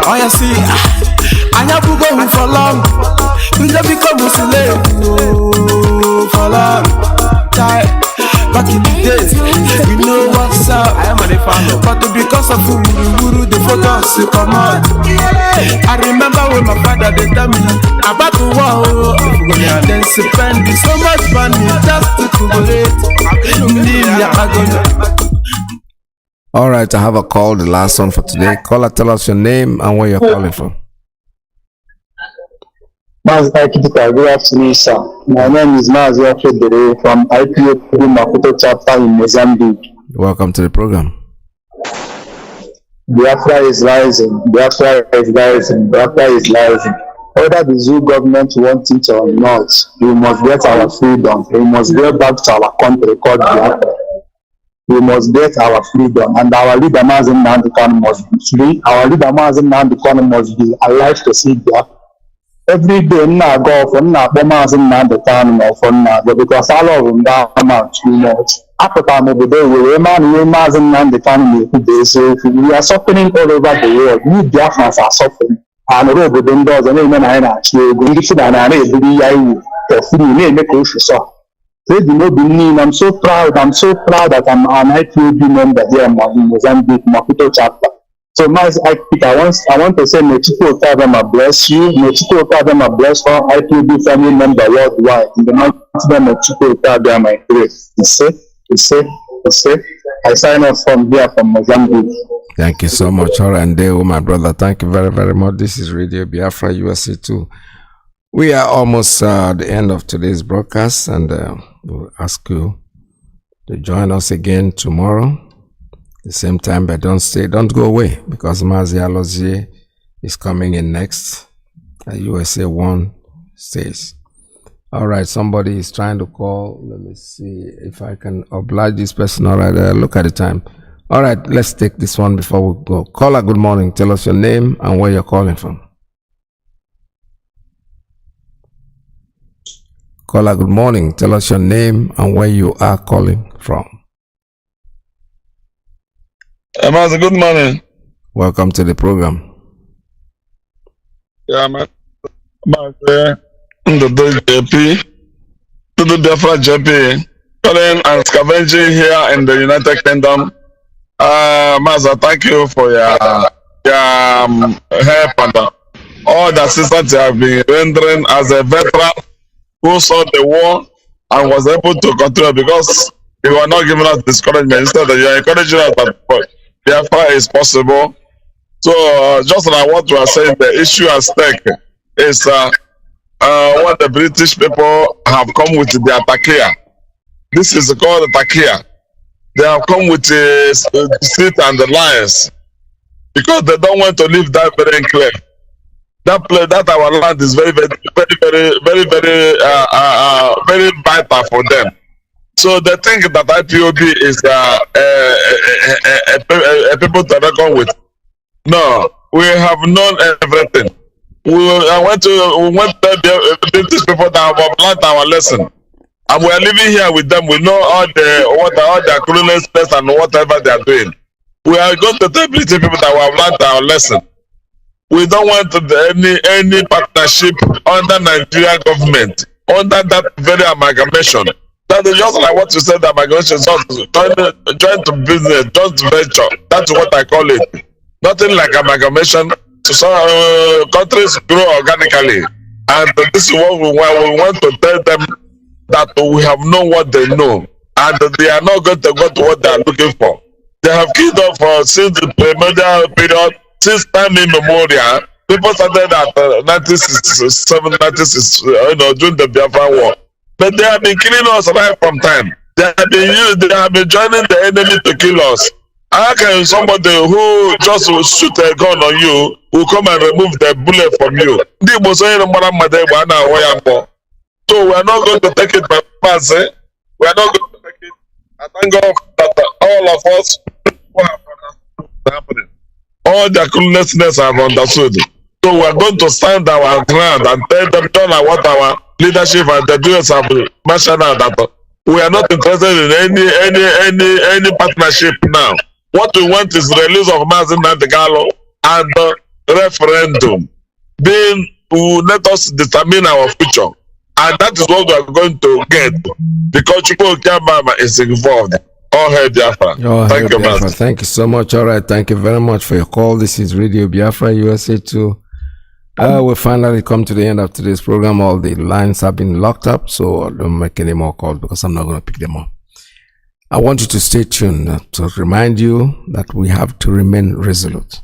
oh you see, I have to go for long. We don't become a slave for long. Back in the days, we know what's up. I am a fan, but because of Guru, the photos come out. I remember when my father they tell me about the war, then spend so much money just to collaborate. All right, I have a call, the last one for today. Caller, tell us your name and where you're calling from. Mazi Iyke, good afternoon, sir. My name is Mazi Iyke from IPOB Maputo chapter in Mozambique. Welcome to the program. Biafra is rising. Biafra is rising. Biafra is rising. Whether the Zoo government wants it or not, we must get our freedom. We must get back to our country called Biafra. We must get our freedom, and our leader Mazi Iyke must be free. Our leader Mazi Iyke must be alive to see Biafra. Every day, I go for Mazi Iyke because all of them down too much. After time over there, we Mazi Iyke. So we are suffering all over the world. We Biafrans are suffering. And over the doors, and even I actually going to and I I'm so proud. I'm so proud that I'm an IPOB member here in Mozambique, Maputo chapter. So, Mazi Iyke, I want to say, may Chukwu Okadama bless you. May Chukwu Okadama bless all IPOB family member worldwide. In the mighty name of Chukwu Okadama, I pray. You say. I sign off from here from Mozambique. Thank you so much, Orande, my brother. Thank you very, very much. This is Radio Biafra USA 2. We are almost at the end of today's broadcast, and we'll ask you to join us again tomorrow. The same time, but don't go away, because Mazi Iyke is coming in next. USA 1 stays. All right, somebody is trying to call. Let me see if I can oblige this person. All right, look at the time. All right, let's take this one before we go. Caller, good morning. Tell us your name and where you're calling from. Caller, good morning. Tell us your name and where you are calling from. Mazi, good morning. Welcome to the program. Yeah, man. The JP, to the Biafra JP, calling and scavenging here in the United Kingdom. Mazi, thank you for your help and all the assistance you have been rendering as a veteran who saw the war and was able to control, because you are not giving us discouragement. Instead, you are encouraging us that Biafra is possible. So, just like what we are saying, the issue at stake is what the British people have come with their takia. This is called the takia. They have come with the street and the lions, because they don't want to leave that very enclave. That our land is very vital for them. So they think that IPOB is a people to reckon with. No, we have known everything. We went to the British people that have learned our lesson, and we are living here with them. We know all their cluelessness and whatever they are doing. We are going to tell British people that we have learned our lesson. We don't want any partnership under Nigerian government, under that very amalgamation. That is just like what you said, amalgamation, joint business, joint venture. That's what I call it. Nothing like amalgamation. So some countries grow organically, and this is what we want to tell them, that we have known what they know, and they are not going to go to what they are looking for. They have killed off since the primordial period, since time immemorial. People started at 1967, 1966, during the Biafra war, but they have been killing us right from time. They have been joining the enemy to kill us. How can somebody who just shoot a gun on you will come and remove the bullet from you? So we are not going to take it by mercy. We are not going to take it. I thank God that all of us who have understood what's happening, all their cluelessness have understood. So we are going to stand our ground and tell them, don't like what our leadership and the doers have mentioned, that we are not interested in any partnership now. What we want is the release of Mazi Iyke and the referendum. Will let us determine our future. And that is what we are going to get, because Chukwu Okadama is involved. All hail Biafra. Thank you, Master. Thank you so much. All right, thank you very much for your call. This is Radio Biafra USA 2. We finally come to the end of today's program. All the lines have been locked up, so don't make any more calls, because I'm not going to pick them up. I want you to stay tuned to remind you that we have to remain resolute.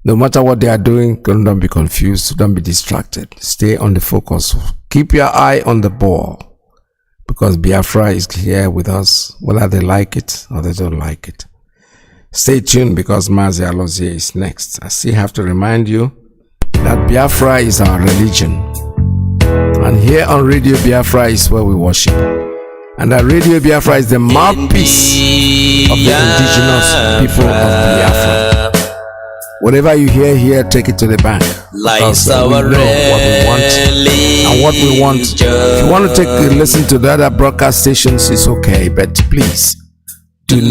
No matter what they are doing, don't be confused, don't be distracted. Stay on the focus. Keep your eye on the ball, because Biafra is here with us, whether they like it or they don't like it. Stay tuned, because Mazi Iyke is next. I still have to remind you that Biafra is our religion. And here on Radio Biafra is where we worship. And that Radio Biafra is the mouthpiece of the indigenous people of Biafra. Whatever you hear here, take it to the bank. Because we know what we want and what we want. If you want to take a listen to the other broadcast stations, it's okay. But please,